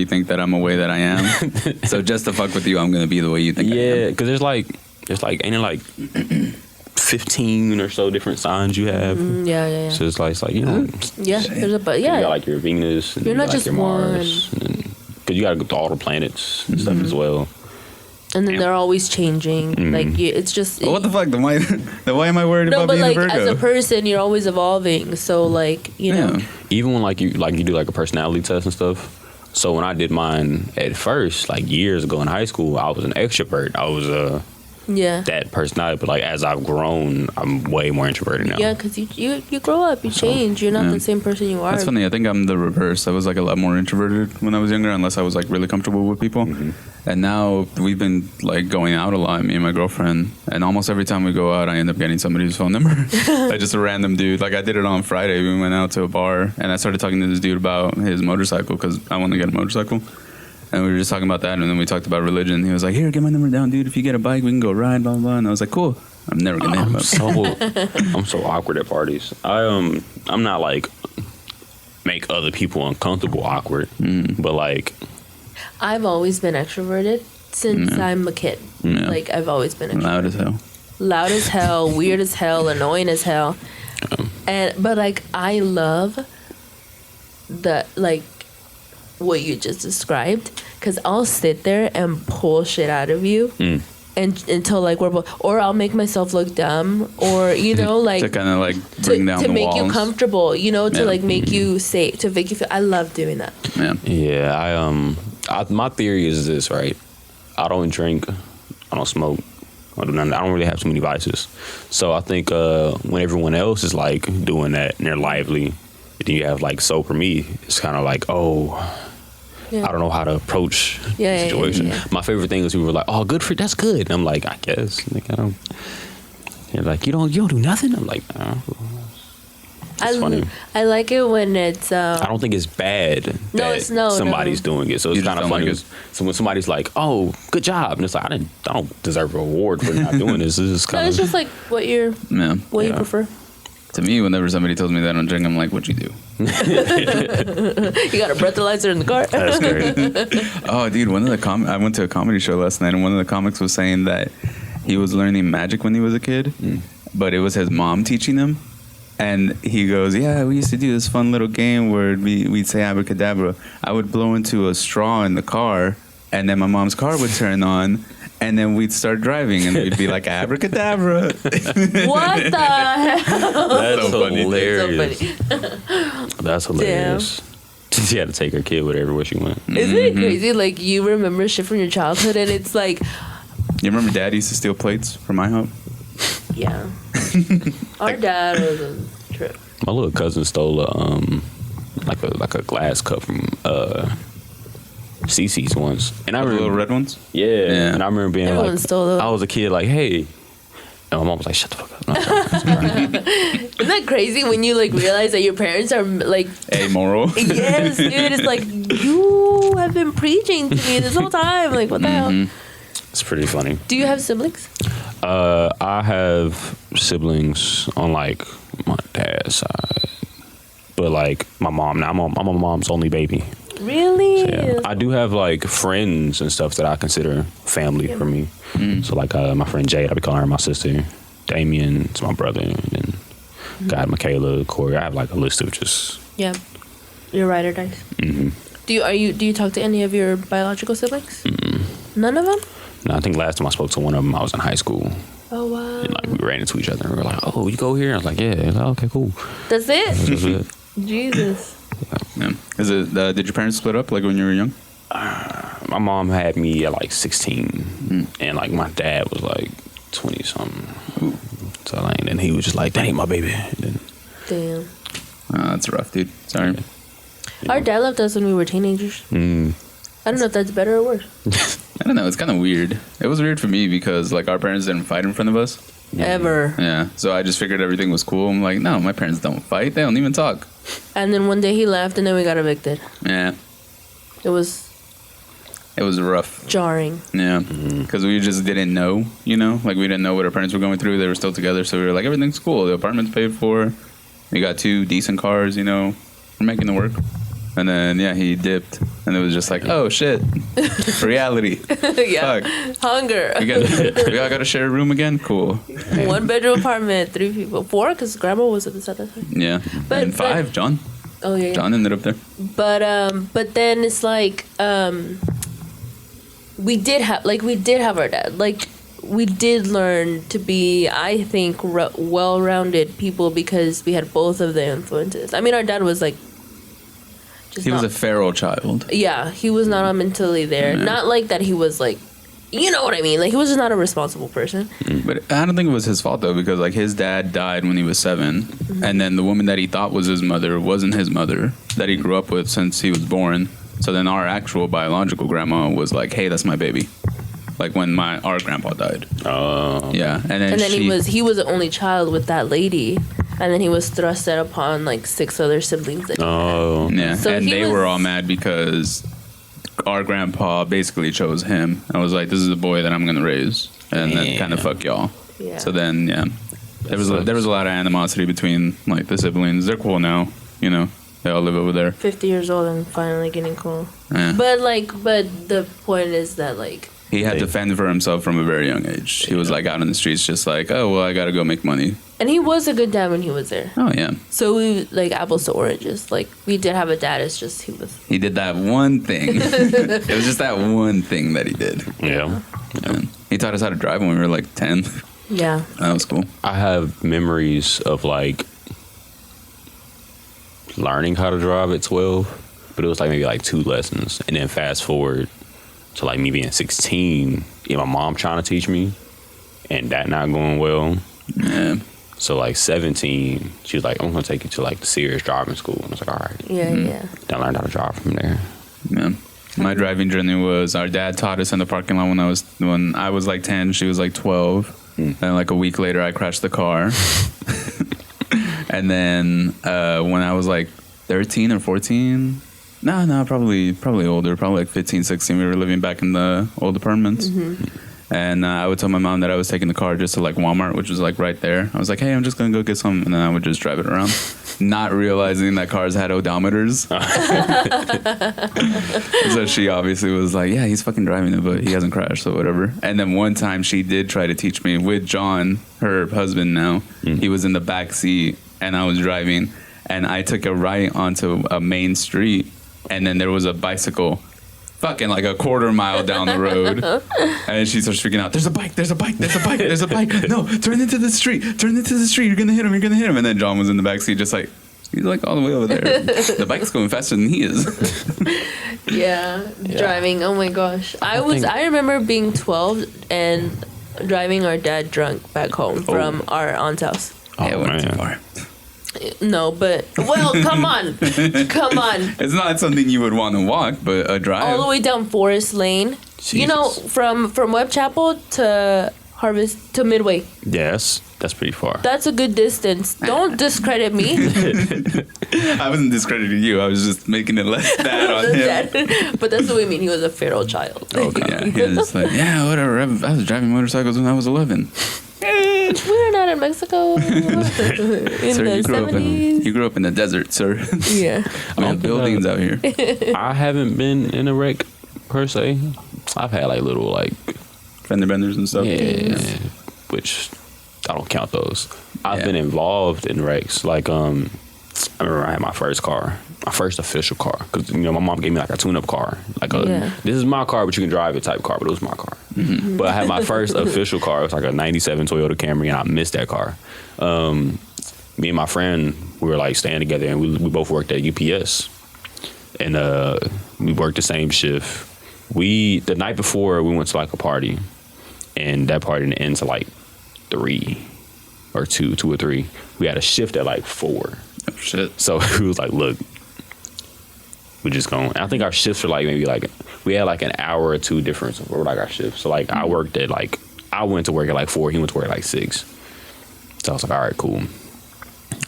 think that I'm a way that I am. So just to fuck with you, I'm gonna be the way you think I Yeah, am. because there's like ain't it like 15 or so different signs you have. Yeah. So it's like you know, Yeah, there's a but. you Yeah, got like your Venus. And You're you not got, like, just your Mars, because you got to go to all the planets and stuff as well. and then they're always changing. Like it's just. But what the fuck? Then why am I worried No, about but being like a Virgo? as a person, you're always evolving. So like you know. Yeah. Even when you do like a personality test and stuff. So when I did mine at first, like years ago in high school, I was an extrovert. I was Yeah. that personality. But like as I've grown, I'm way more introverted now. Yeah, because you grow up, you change. You're not the same person you are. That's funny. I think I'm the reverse. I was like a lot more introverted when I was younger, unless I was like really comfortable with people. And now we've been like going out a lot, me and my girlfriend. And almost every time we go out, I end up getting somebody's phone number. Like just a random dude. Like I did it on Friday. We went out to a bar and I started talking to this dude about his motorcycle because I want to get a motorcycle. And we were just talking about that, and then we talked about religion. He was like, "Here, get my number down, dude. If you get a bike, we can go ride, blah blah." blah. And I was like, "Cool." I'm never gonna hit him up. I'm so awkward at parties. I'm not like make other people uncomfortable awkward, but like I've always been extroverted since I'm a kid. Yeah. Like I've always been extroverted. Loud as hell. Loud as hell, weird as hell, annoying as hell. But like I love the like what you just described, because I'll sit there and pull shit out of you and until like we're both, or I'll make myself look dumb, or you know like to kind of like bring down to the make walls. you comfortable, you know, to Yeah. like make you safe, to make you feel. I love doing that. Yeah. my theory is this, right? I don't drink, I don't smoke, I don't really have too many vices. So I think when everyone else is like doing that and they're lively, then you have like, so for me, it's kind of like, Yeah. I don't know how to approach the Yeah, situation. yeah. My favorite thing is people were like, "Oh, good for that's good." And I'm like, I guess. Like, I don't. They're like, you don't do nothing. I'm like, nah. It's funny. I like it when it's. I don't think it's bad that it's no. somebody's doing it. So You it's just kind of don't funny. like it. So when somebody's like, "Oh, good job," and it's like, I don't deserve a reward for not doing this. This is No, kind it's of just like what you Yeah. prefer. To me, whenever somebody tells me that I don't drink, I'm like, "What'd you do?" You got a breathalyzer in the car. that's great. Oh, dude, one of the I went to a comedy show last night, and one of the comics was saying that he was learning magic when he was a kid, but it was his mom teaching him. And he goes, "Yeah, we used to do this fun little game where we'd say abracadabra. I would blow into a straw in the car, and then my mom's car would turn on, and then we'd start driving, and we'd be like, abracadabra." What the hell? That's So funny. hilarious. So funny. That's hilarious. She had to take her kid with everywhere she went. Isn't it crazy? Like you remember shit from your childhood, and it's like, You remember Dad used to steal plates from IHOP? yeah. Our dad was a trip. My little cousin stole like a glass cup from CC's once, and I The remember little red ones? Yeah, and I remember being Everyone like, stole those. I was a kid, like, hey, and my mom was like, shut the fuck up. No, it's all right. Isn't that crazy when you like realize that your parents are like, Amoral. yes, dude, it's like you have been preaching to me this whole time. Like, what the hell? It's pretty funny. Do you have siblings? I have siblings on like my dad's side, but like my mom. Now I'm my mom's only baby. Really? So, yeah, I do have like friends and stuff that I consider family for me. So like my friend Jade, I be calling her my sister. Damien, it's my brother, and then God, Michaela, Corey. I have like a list of just Yeah. Your ride or dice. Do you talk to any of your biological siblings? None of them? No, I think last time I spoke to one of them, I was in high school, Oh wow. and like we ran into each other, and we were like, "Oh, you go here?" I was like, "Yeah." Like, okay, cool. That's it? That's it. Jesus. Yeah. Is it? Did your parents split up like when you were young? My mom had me at like 16, and like my dad was like 20 something. So like, and then he was just like, "That ain't my baby." And then, Damn. That's rough, dude. Sorry. Our dad left us when we were teenagers. I don't know if that's better or worse. I don't know. It's kind of weird. It was weird for me because like our parents didn't fight in front of us. Ever. Yeah. So I just figured everything was cool. I'm like, no, my parents don't fight. They don't even talk. And then one day he left, and then we got evicted. Yeah. It was It was rough. jarring. Yeah. Because we just didn't know, you know? Like we didn't know what our parents were going through. They were still together. So we were like, everything's cool. The apartment's paid for. We got 2 decent cars, you know? We're making it work. And then, yeah, he dipped. And it was just like, oh, shit. Reality. Yeah. Fuck. Hunger. We all got to share a room again? Cool. 1 bedroom apartment, 3 people, 4, because grandma was at the side of the time. Yeah. But- And 5, John. Oh yeah. John ended up there. But then it's like we did have our dad. Like we did learn to be, I think, well-rounded people because we had both of the influences. I mean, our dad was like. He was a feral child. Yeah, he was not mentally there. Yeah. Not like that he was like you know what I mean? Like, he was just not a responsible person. But I don't think it was his fault though, because like his dad died when he was 7, and then the woman that he thought was his mother wasn't his mother that he grew up with since he was born. So then our actual biological grandma was like, "Hey, that's my baby." Like when our grandpa died. Oh. Yeah, and then he was the only child with that lady, and then he was thrusted upon like 6 other siblings. That he had. Yeah, So and they was- were all mad because our grandpa basically chose him. I was like, "This is the boy that I'm gonna raise," and then kind of fuck y'all. Yeah. So then, yeah, there was a lot of animosity between like the siblings. They're cool now, you know. They all live over there. 50 years old and finally getting cool. Yeah. But the point is that like He had to fend for himself from a very young age. He was like out in the streets, just like, "Oh well, I gotta go make money." and he was a good dad when he was there. Oh yeah, So we like apples to oranges. Like we did have a dad. It's just he was. he did that one thing. It was just that one thing that he did. Yeah. And he taught us how to drive when we were like 10. Yeah. That was cool. I have memories of like learning how to drive at 12, but it was like maybe like 2 lessons, and then fast forward to like me being 16, and my mom trying to teach me, and that not going well. Yeah. So like 17, she was like, "I'm gonna take you to like the serious driving school," and I was like, "All right." Yeah. Yeah. Then I learned how to drive from there. Yeah. My driving journey was our dad taught us in the parking lot when I was like 10, she was like 12. And like a week later, I crashed the car. And then when I was like 13 or 14, no, probably older, probably like 15, 16, we were living back in the old apartments. And I would tell my mom that I was taking the car just to like Walmart, which was like right there. I was like, "Hey, I'm just going to go get some." And then I would just drive it around, not realizing that cars had odometers. So she obviously was like, "Yeah, he's fucking driving it, but he hasn't crashed, so whatever." And then one time she did try to teach me with John, her husband now. He was in the back seat and I was driving, and I took a right onto a main street, and then there was a bicycle fucking like a quarter mile down the road. And she starts freaking out. There's a bike. No, turn into the street. You're going to hit him. And then John was in the backseat just like, he's like all the way over there. The bike's going faster than he is. Yeah. Driving. Oh my gosh. I remember being 12 and driving our dad drunk back home from our aunt's house. Oh, Yeah, it went too man. far. No, but well, come on. It's not something you would want to walk, but a drive. All the way down Forest Lane. You know, Jesus. from Webb Chapel to Harvest to Midway. Yes, that's pretty far. That's a good distance. Don't discredit me. I wasn't discrediting you. I was just making it less bad on him. But that's what we mean. He was a feral child. Okay. Yeah, he was just like, yeah, whatever. I was driving motorcycles when I was 11. We were not in Mexico in Sir, the you grew up in the desert, sir. Yeah. We have buildings out here. I haven't been in a wreck per se. I've had like little like Fender benders and stuff. yeah, which I don't count those. I've been involved in wrecks. Like I remember I had my first car, my first official car, because you know my mom gave me like a tune-up car, like this is my car, but you can drive it type car. But it was my car. But I had my first official car. It was like a '97 Toyota Camry, and I missed that car. Me and my friend, we were like staying together, and we both worked at UPS, and we worked the same shift. The night before we went to like a party, and that party didn't end till like 3 or 2 or 3. We had a shift at like 4. Oh, shit. So we was like, look, we just going. I think our shifts were like maybe like we had like an hour or 2 difference for like our shifts. So like I worked at like I went to work at like 4. He went to work at like 6. So I was like, all right, cool.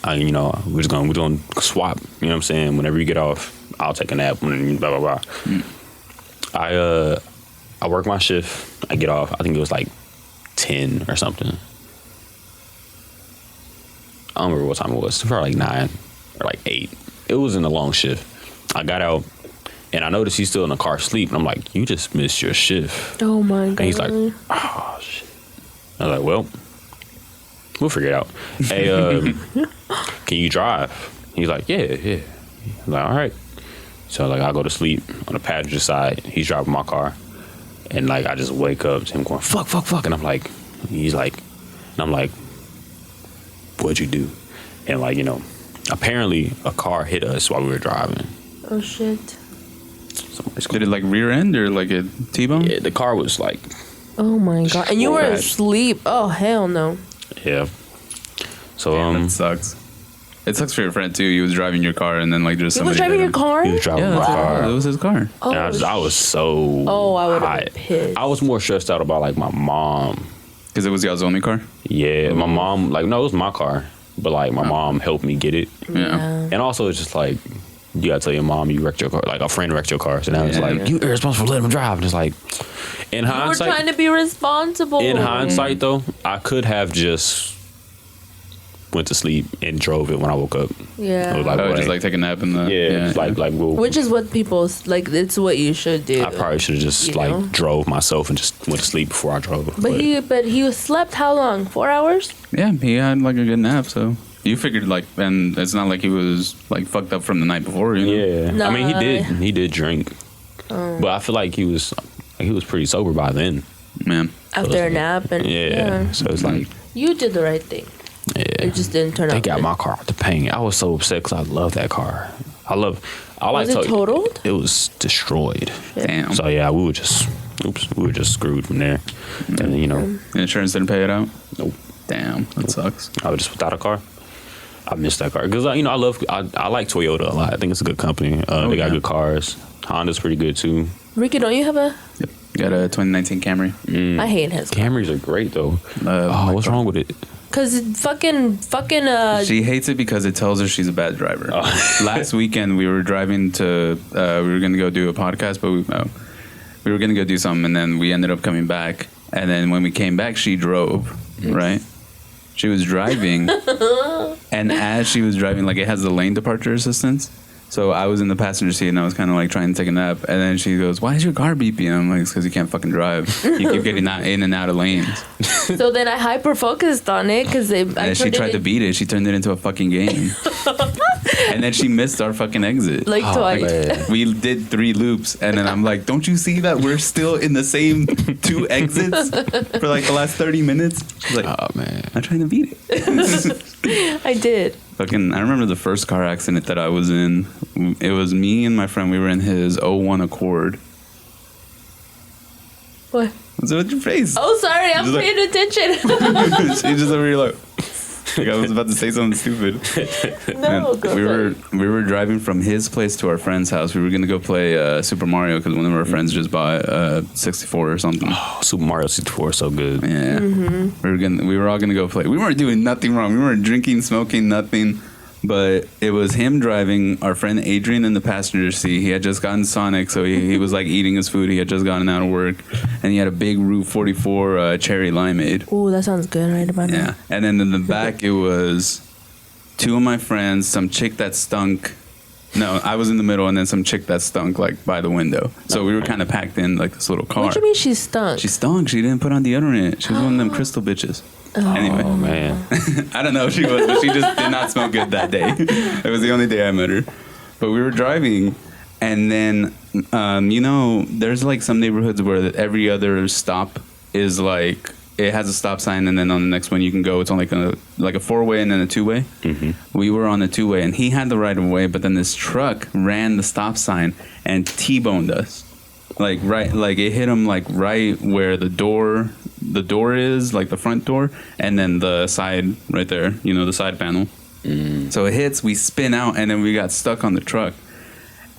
You know, we're going to swap. You know what I'm saying? Whenever you get off, I'll take a nap. And blah blah blah. I work my shift. I get off. I think it was like 10 or something. I don't remember what time it was. Probably like 9 or like 8. It was in a long shift. I got out and I noticed he's still in the car asleep. And I'm like, you just missed your shift. Oh my god. And he's like, oh shit. I was like, well, we'll figure it out. Hey, can you drive? He's like, yeah. I'm like, all right. So like I go to sleep on the passenger side. He's driving my car. And like I just wake up to him going, fuck. And I'm like, he's like, and I'm like, what'd you do? And like, you know, apparently a car hit us while we were driving. Oh shit. Did it like rear end or like a T-bone? Yeah, the car was like Oh my god! And you were Trash. asleep. Oh hell no! Yeah. So That sucks. It sucks for your friend too. He was driving your car, and then like just He was somebody driving hit your him. car. he was driving Yeah, my that's car. it was his car. Oh, And I was so I would have hot. been pissed. I was more stressed out about like my mom. Because it was y'all's only car. Yeah, my mom, like, no, it was my car, but like my mom helped me get it. Yeah. And also, it's just like, you gotta tell your mom you wrecked your car, like a friend wrecked your car. So now it's Yeah. like, you're irresponsible for letting him drive. And it's like, in We're hindsight, trying to be responsible. in hindsight though, I could have just went to sleep and drove it when I woke up. Yeah. It was like, Oh, boy, just like take a nap in the. yeah, it's like well, Which is what people like. It's what you should do. I probably should have just You like know? drove myself and just went to sleep before I drove. But he slept how long? 4 hours? Yeah, he had like a good nap, so you figured like, and it's not like he was like fucked up from the night before, you know? Yeah, I mean Nah. he did drink, but I feel like he was pretty sober by then. Man. After a nap and Yeah, so it's like, You did the right thing. yeah, It just didn't turn they out. got good. my car out the paint. I was so upset because I love that car. I like Was it totaled? It was destroyed. Damn. So yeah, we were just screwed from there. And you know, The insurance didn't pay it out? Nope. Damn, that sucks. I was just without a car. I missed that car because you know I like Toyota a lot. I think it's a good company. They got yeah. good cars. Honda's pretty good too. Ricky, don't you have a? Yep. Got a 2019 Camry. I hate his. Camrys are great though. What's wrong with it? Cause it fucking. She hates it because it tells her she's a bad driver. Last weekend we were driving to, we were gonna go do a podcast, but we were gonna go do something, and then we ended up coming back. And then when we came back, she drove, right? She was driving, and as she was driving, like it has the lane departure assistance. So I was in the passenger seat, and I was kind of like trying to take a nap. And then she goes, "Why is your car beeping?" I'm like, "It's because you can't fucking drive. You keep getting in and out of lanes." So then I hyper focused on it because And she tried to beat it. She turned it into a fucking game. And then she missed our fucking exit. like twice. Man. We did 3 loops, and then I'm like, "Don't you see that we're still in the same 2 exits for like the last 30 minutes?" She's like, Oh man. "I'm trying to beat it." I did. Fucking, I remember the first car accident that I was in. It was me and my friend. We were in his '01 Accord. What? What's up with your face? Oh, sorry. I'm Just like- paying attention. She just over here like I was about to say something stupid. No, And go for it. we were driving from his place to our friend's house. We were gonna go play Super Mario because one of our friends just bought 64 or something. Oh, Super Mario 64 is so good. Yeah, we were all gonna go play. We weren't doing nothing wrong. We weren't drinking, smoking, nothing. But it was him driving, our friend Adrian in the passenger seat. He had just gotten Sonic, so he was like eating his food. He had just gotten out of work, and he had a big Route 44 cherry limeade. Ooh, that sounds good right about now. Yeah, and then in the back it was 2 of my friends, some chick that stunk. No, I was in the middle, and then some chick that stunk like by the window. So we were kind of packed in like this little car. What do you mean she stunk? She stunk. She didn't put on deodorant. She was one of them crystal bitches. Anyway, Oh man. I don't know if she was, but she just did not smell good that day. It was the only day I met her. But we were driving, and then you know, there's like some neighborhoods where every other stop is like it has a stop sign, and then on the next one you can go. It's only like a 4-way and then a 2-way. Mm-hmm. We were on a 2-way, and he had the right of way, but then this truck ran the stop sign and T-boned us. Like it hit him like right where the door is, like the front door, and then the side right there, you know, the side panel. So it hits, we spin out, and then we got stuck on the truck.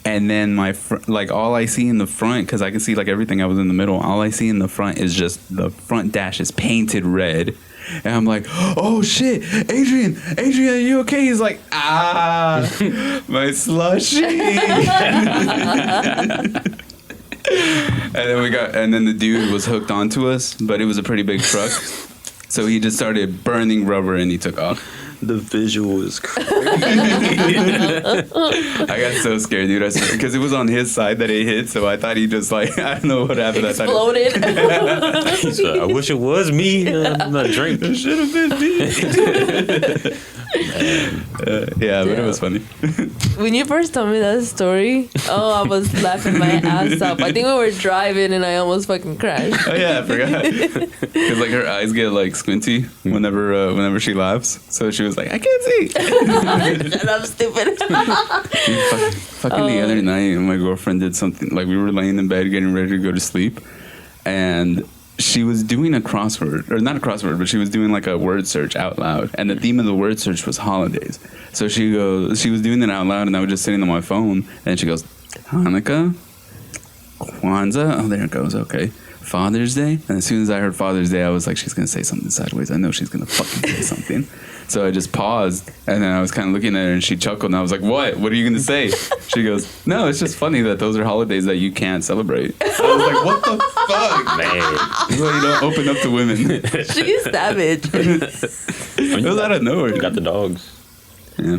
And then like all I see in the front, because I can see like everything, I was in the middle, all I see in the front is just the front dash is painted red. And I'm like, "Oh shit, Adrian, are you okay?" He's like, my slushy. And then the dude was hooked onto us, but it was a pretty big truck. So he just started burning rubber and he took off. The visual is crazy. I got so scared, dude. Because it was on his side that it hit, so I thought he just like, I don't know what happened. Exploded. I wish it was me. I'm not drinking. It should have been me. Yeah, but it was funny. When you first told me that story, I was laughing my ass off. I think we were driving and I almost fucking crashed. Oh yeah, I forgot. Because like her eyes get like squinty whenever she laughs. So she was like, "I can't see." Shut up, stupid. Fucking the other night, my girlfriend did something. Like we were laying in bed getting ready to go to sleep, and she was doing a crossword, or not a crossword, but she was doing like a word search out loud, and the theme of the word search was holidays. So she was doing it out loud, and I was just sitting on my phone, and she goes, Hanukkah, Kwanzaa, oh, there it goes, okay, Father's Day. And as soon as I heard Father's Day, I was like, she's gonna say something sideways. I know she's gonna fucking say something. So I just paused, and then I was kind of looking at her, and she chuckled, and I was like, what are you gonna say? She goes, no, it's just funny that those are holidays that you can't celebrate. I was like, what the fuck, Man. That's why you don't open up to women. She's savage. It was out of nowhere. You got the dogs. Yeah.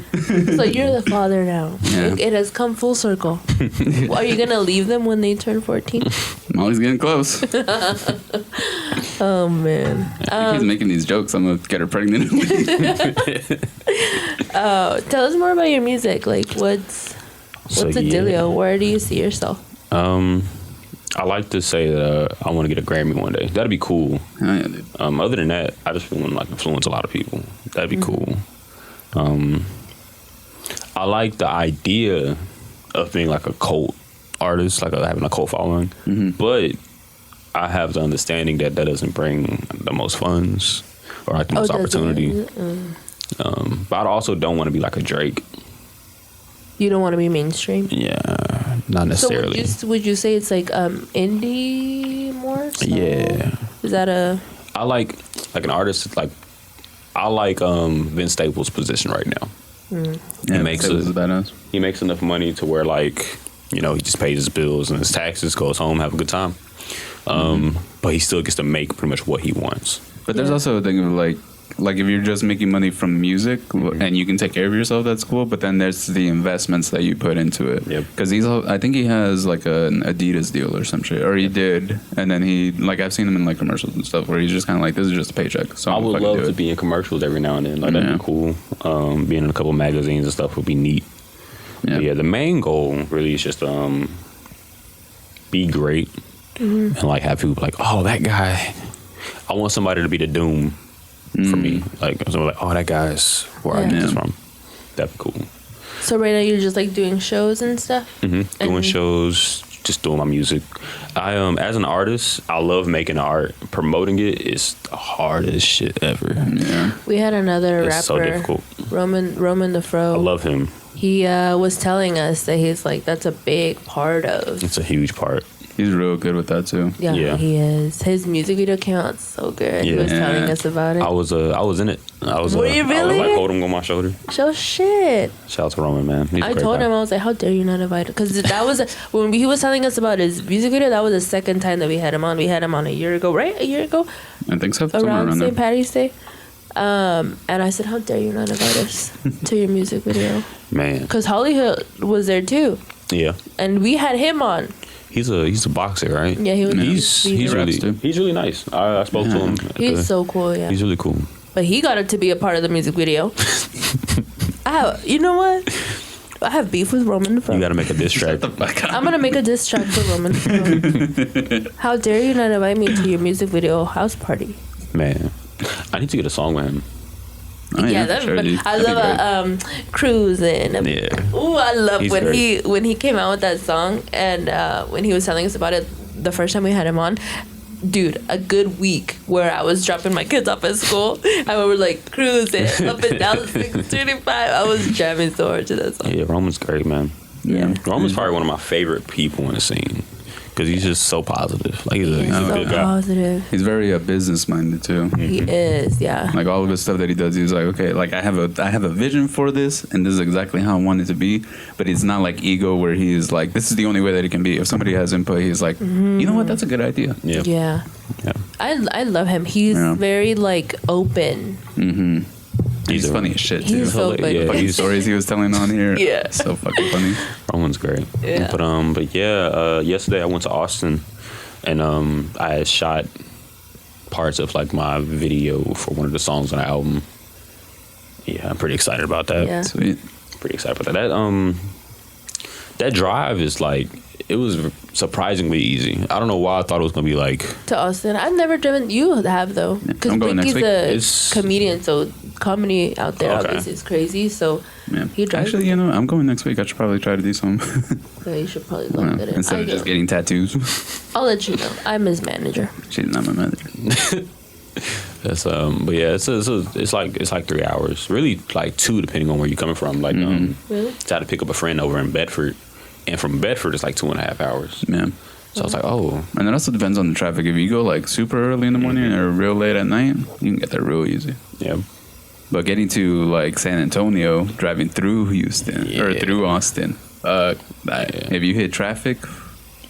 So you're the father now. Yeah. It has come full circle. Are you gonna leave them when they turn 14? I'm always getting close. Oh man. She keeps making these jokes. I'm gonna get her pregnant. Tell us more about your music. Like what's the dealio? Where do you see yourself? I like to say that I want to get a Grammy one day. That'd be cool. Oh, yeah, dude. Other than that, I just want to like influence a lot of people. That'd be cool. I like the idea of being like a cult artist, like having a cult following. But I have the understanding that doesn't bring the most funds or like the most opportunity. But I also don't want to be like a Drake. You don't want to be mainstream? Yeah, not necessarily. So would you say it's like indie more so? Yeah. Is that a... I like an artist, like I like Vince Staples' position right now. Yeah, he makes enough money to where like, you know, he just pays his bills and his taxes, goes home, have a good time. But he still gets to make pretty much what he wants. But there's also a thing of like if you're just making money from music and you can take care of yourself, that's cool. But then there's the investments that you put into it. Because I think he has like an Adidas deal or some shit, or he did. And then he, like, I've seen him in like commercials and stuff where he's just kind of like, this is just a paycheck. So I would love to be in commercials every now and then. Like that'd be cool. Being in a couple magazines and stuff would be neat. But yeah, the main goal really is just be great and like have people like, oh, that guy. I want somebody to be the Doom for me. Like somebody like, oh, that guy's where I get this from. That'd be cool. So right now you're just like doing shows and stuff? Doing shows, just doing my music. I as an artist, I love making art. Promoting it is the hardest shit ever. Yeah. We had another rapper, so difficult. Roman the Fro. I love him. He was telling us that he's like, that's a big part of... It's a huge part. He's real good with that too. Yeah, he is. His music video came out so good. He was telling us about it. I was in it. Were you really? I was like holding him on my shoulder. So shit. Shout out to Roman, man. I told him, I was like, how dare you not invite him? Because that was when he was telling us about his music video. That was the second time that we had him on. We had him on a year ago, right? A year ago. I think so. Around St. Patty's Day. And I said, how dare you not invite us to your music video? Man. Because Hollywood was there too. Yeah. And we had him on. He's a boxer, right? Yeah, he was. He's really nice. I spoke to him. He's so cool. Yeah, he's really cool. But he got it to be a part of the music video. You know what? I have beef with Roman. You got to make a diss track. I'm gonna make a diss track for Roman. How dare you not invite me to your music video house party? Man, I need to get a song with him. Oh, that'd be fun. I love cruising. Yeah. Ooh, I love He's when great. when he came out with that song and when he was telling us about it the first time we had him on. Dude, a good week where I was dropping my kids off at school and we were like cruising up and down 625. I was jamming so hard to that song. Yeah, Roman's great, man. Yeah. Roman's probably one of my favorite people in the scene. Because he's just so positive. Like he's a so good guy. Positive. He's very business minded too. He is, yeah. Like all of the stuff that he does, he's like, okay, like I have a vision for this, and this is exactly how I want it to be. But it's not like ego where he's like, this is the only way that it can be. If somebody has input, he's like, you know what, that's a good idea. Yeah. I love him. He's very like open. He's funny as shit too. He's so funny. Funny stories he was telling on here. Yeah. So fucking funny. Roman's great. Yeah. But yesterday I went to Austin and I had shot parts of like my video for one of the songs on the album. Yeah, I'm pretty excited about that. Yeah. Sweet. Pretty excited about that. That drive is like, it was surprisingly easy. I don't know why I thought it was gonna be like to Austin. I've never driven. You have though, because I'm going next Blinky's week. a comedian, so comedy out there Okay. obviously is crazy. So Yeah. You drive? Actually, I'm going next week. I should probably try to do some. Yeah, you should probably look at it. Instead of just getting tattoos. I'll let you know. I'm his manager. She's not my manager. That's but yeah, it's like 3 hours, really like 2 depending on where you're coming from. Like Really? so I had to pick up a friend over in Bedford, and from Bedford it's like 2.5 hours. Yeah. So I was like, oh, And it also depends on the traffic. If you go like super early in the morning or real late at night, you can get there real easy. yeah, But getting to like San Antonio, driving through Houston or Yeah. through Austin, if you hit traffic,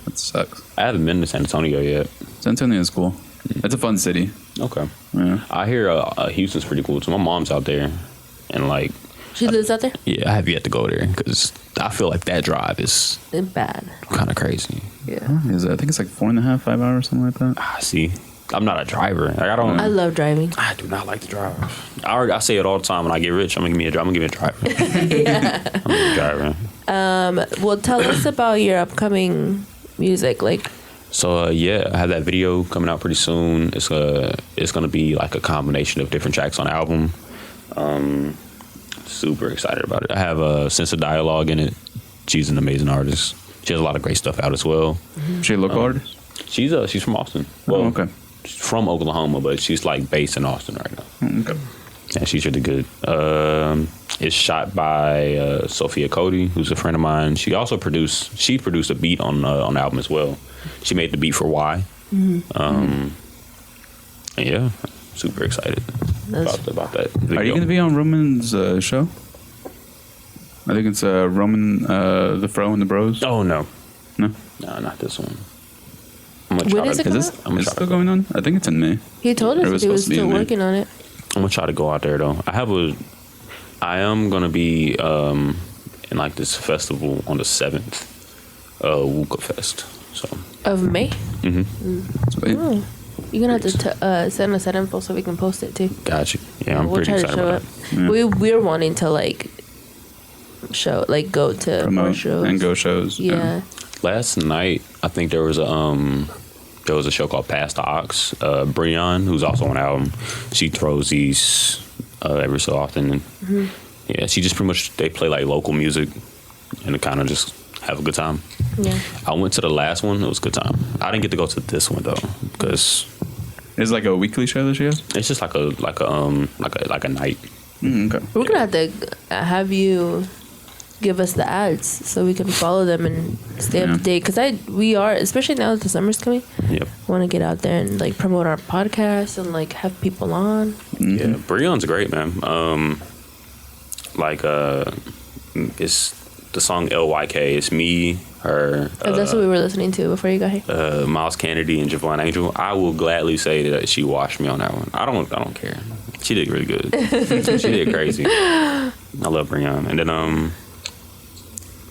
that sucks. I haven't been to San Antonio yet. San Antonio is cool. It's a fun city. Okay, Yeah. I hear Houston's pretty cool too. My mom's out there, and like, She lives out there? yeah, I have yet to go there because I feel like that drive is It's bad. kind of crazy. Yeah. I think it's like 4.5, 5 hours, something like that. See, I'm not a driver. Like, I don't. I love driving. I do not like to drive. I say it all the time. When I get rich, I'm gonna give me a driver. I'm gonna give me a driver. Yeah. I'm gonna be a driver. Well, tell us about your upcoming music. Like, So yeah, I have that video coming out pretty soon. It's gonna be like a combination of different tracks on the album. Super excited about it. I have a Sense of Dialogue in it. She's an amazing artist. She has a lot of great stuff out as well. She a local artist? She's from Austin. Well, okay. She's from Oklahoma, but she's like based in Austin right now. Okay. Yeah, she's really good. It's shot by Sophia Cody, who's a friend of mine. She produced a beat on the album as well. She made the beat for Why. And yeah, super excited about that video. Are you going to be on Roman's show? I think it's Roman, the Fro and the Bros. Oh no, No? no, not this one. I'm gonna When try is to, it Is coming this out? is it still going on? I think it's in May. He told us It was he was supposed to be still in May. working on it. I'm gonna try to go out there though. I am gonna be in like this festival on the 7th, Wuka Fest. So Of May? Sweet. Oh. You're going to have to send us that info so we can post it too. got you. Yeah, I'm We'll pretty try to excited show about up. that. We're wanting to go to more Promote shows. and go shows. Yeah. Last night, I think there was a show called Past the Ox. Breon, who's also on the album, she throws these every so often. And yeah, she just pretty much, they play like local music and kind of just have a good time. Yeah. I went to the last one. It was a good time. I didn't get to go to this one though because It's like a weekly show that she has? it's just like a night. Okay. We're going to have to have you give us the ads so we can follow them and stay up to date. Because we are, especially now that the summer's coming, Yep. want to get out there and like promote our podcast and like have people on. Yeah, Breon's great, man. It's the song LYK. It's me, her, That's what we were listening to before you got here. Miles Kennedy, and Javon Angel. I will gladly say that she washed me on that one. I don't care. She did really good. She did crazy. I love Breon. And then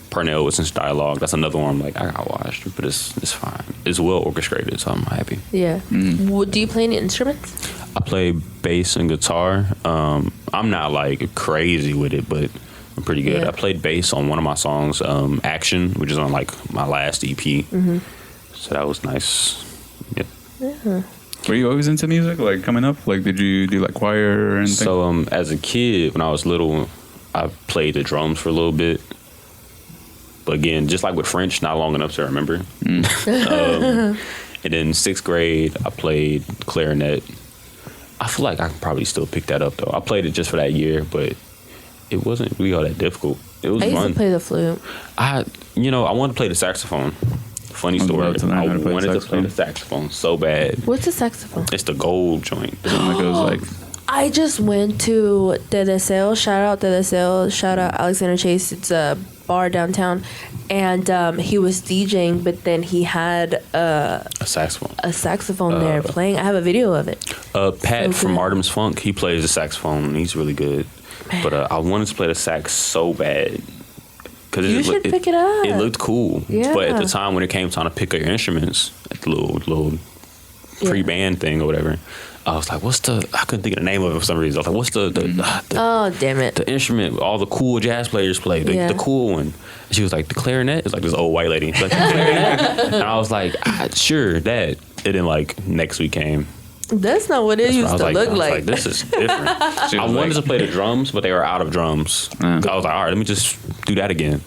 Parnell with Sense Dialogue. That's another one. I'm like, I got washed, but it's fine. It's well orchestrated, so I'm happy. Yeah. Do you play any instruments? I play bass and guitar. I'm not like crazy with it, but I'm pretty good. Yeah. I played bass on one of my songs, Action, which is on like my last EP. So that was nice. Yep. Yeah. Were you always into music, like coming up? Like, did you do like choir or anything? So as a kid, when I was little, I played the drums for a little bit. But again, just like with French, not long enough to remember. And then 6th grade, I played clarinet. I feel like I can probably still pick that up though. I played it just for that year, but it wasn't really all that difficult. It was I used fun. to play the flute. I wanted to play the saxophone. Funny I'd story. love to learn I how to play wanted to play saxophone. the saxophone so bad. What's a saxophone? It's the gold joint. The one that goes like, I just went to De Deseo. Shout out De Deseo. Shout out Alexander Chase. It's a bar downtown. And he was DJing, but then he had A saxophone. a saxophone there playing. I have a video of it. Pat So from good. Artemis Funk, he plays the saxophone and he's really good. But I wanted to play the sax so bad. Cause You should pick it up. It looked cool. Yeah. But at the time when it came time to pick up your instruments, at the little Yeah. pre-band thing or whatever, I was like, I couldn't think of the name of it for some reason. I was like, what's the Oh, damn it. the instrument all the cool jazz players play, Yeah. the cool one? And she was like, the clarinet? It's like this old white lady. She's like, the clarinet? And I was like, sure, that. And then like next week came, That's not what it That's used what I to was look like, like. this is different. I wanted to play the drums, but they were out of drums. I was like, all right, let me just do that again.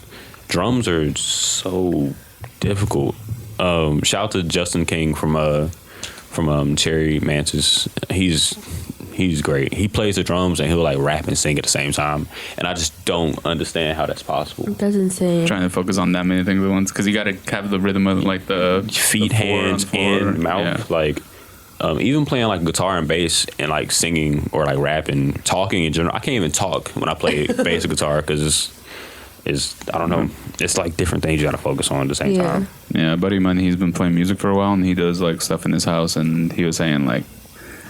Drums are so difficult. Shout out to Justin King from Cherry Mantis. He's great. He plays the drums and he'll like rap and sing at the same time, and I just don't understand how that's possible. That's insane. Trying to focus on that many things at once because you got to have the rhythm of like the Feet, the hands, and mouth. Yeah. Like even playing like guitar and bass and like singing or like rapping, talking in general. I can't even talk when I play bass or guitar because it's I don't know. It's like different things you got to focus on at the same time. Yeah, a buddy of mine, he's been playing music for a while and he does like stuff in his house, and he was saying like,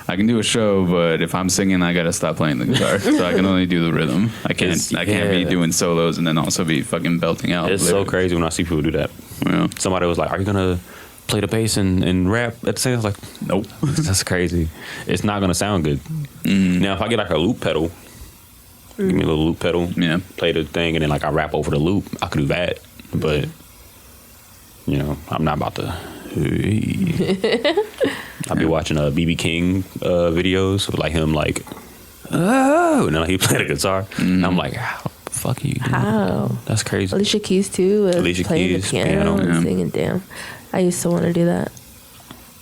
I can do a show, but if I'm singing, I gotta stop playing the guitar. So I can only do the rhythm. I can't be doing solos and then also be fucking belting out. It's so crazy when I see people do that. Yeah. Somebody was like, "Are you gonna play the bass and rap at the same?" I was like, "Nope, that's crazy. It's not gonna sound good." Now, if I get like a loop pedal, give me a little loop pedal, play the thing, and then like I rap over the loop, I could do that. But you know, I'm not about to. I'll be watching BB King videos with like him like, oh, and then he played the guitar. And I'm like, how the fuck are you doing that? That's crazy. Alicia Keys too. Alicia playing Keys, the piano and yeah. singing. Damn, I used to want to do that.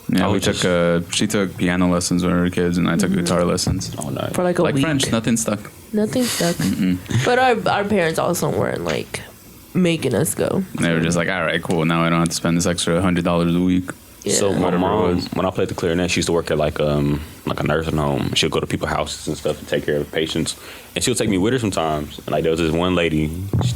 Yeah, she took piano lessons when we were kids, and I took guitar lessons. Oh, nice. For like a week. French, nothing stuck. Nothing stuck. But our parents also weren't like making us go. They were just like, all right, cool. Now I don't have to spend this extra $100 a week. Yeah. So my Whatever it mom, was. when I played the clarinet, she used to work at like a nursing home. She'll go to people's houses and stuff and take care of patients. And she'll take me with her sometimes. And like there was this one lady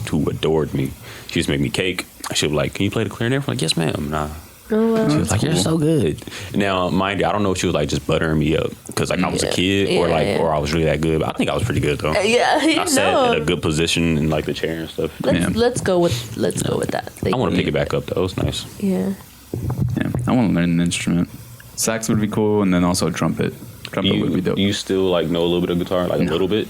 who adored me. She used to make me cake. She'll be like, "Can you play the clarinet?" I'm like, "Yes, ma'am." Nah. Oh wow. She was like, "You're so good." Now, mind you, I don't know if she was like just buttering me up because like I was a kid or I was really that good. But I think I was pretty good though. Yeah, I sat in a good position in like the chair and stuff. Let's go with that. I want to pick it back up though. It was nice. Yeah. Yeah, I want to learn an instrument. Sax would be cool, and then also trumpet. Trumpet would be dope. You still like know a little bit of guitar, like a little bit?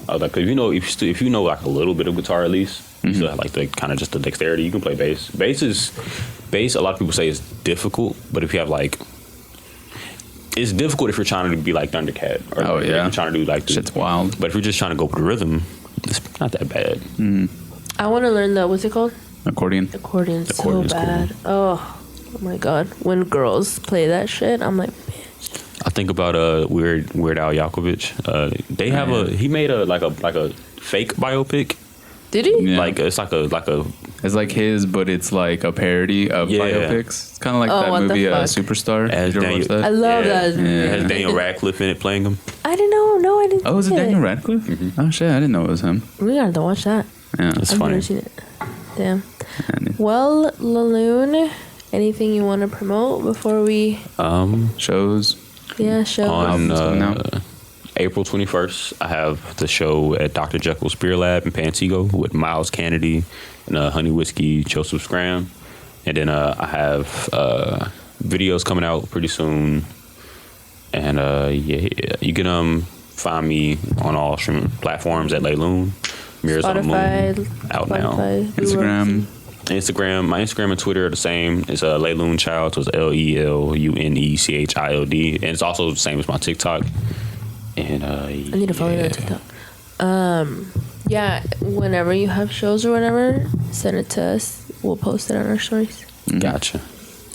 I was like, if you know like a little bit of guitar at least, you still have like the kind of just the dexterity. You can play bass. Bass. A lot of people say is difficult, but if you have like, it's difficult if you're trying to be like Thundercat or if you're trying to do like shit's wild. But if you're just trying to go with the rhythm, it's not that bad. I want to learn what's it called? Accordion. Accordion's so Accordion's bad. cool. Oh my god. When girls play that shit, I'm like, I think about Weird Al Yankovic. They have he made a fake biopic. did he? Yeah. Like it's like a It's like his, but it's like a parody of biopics. It's kind of like that what the movie, fuck? Superstar. As Did you ever watch Daniel- that? I love that. It has Daniel Radcliffe in it playing him. I didn't know. No, I didn't. Oh, was it see Daniel Radcliffe? Oh shit, I didn't know it was him. We gotta have to watch that. Yeah, It's I've funny. never seen it. Damn. Well, Lune, anything you want to promote before we? shows. Yeah, show. On Albums coming out. April 21st, I have the show at Dr. Jekyll's Beer Lab in Pantego with Miles Kennedy and Honey Whiskey, Joseph Scram. And then I have videos coming out pretty soon. And you can find me on all streaming platforms at Lune. Mirrors on the Moon. Out now. Instagram. My Instagram and Twitter are the same. It's Lune Child. So it's LeLunechIld. And it's also the same as my TikTok. And I need to follow that TikTok. Yeah, whenever you have shows or whatever, send it to us. We'll post it on our stories. Gotcha.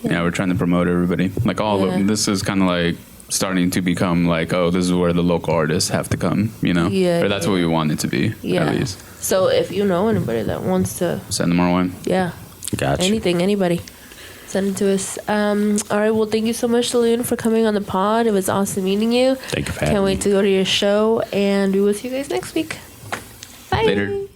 Yeah, we're trying to promote everybody. Like all of them. This is kind of like starting to become like, oh, this is where the local artists have to come, you know? Yeah, or that's what we want it to be, Yeah. at least. So if you know anybody that wants to, Send them our way. Gotcha. anybody, send it to us. All right. Well, thank you so much, Lune, for coming on the pod. It was awesome meeting you. Thank you for having Can't me. wait to go to your show, and we will see you guys next week. Bye. Later.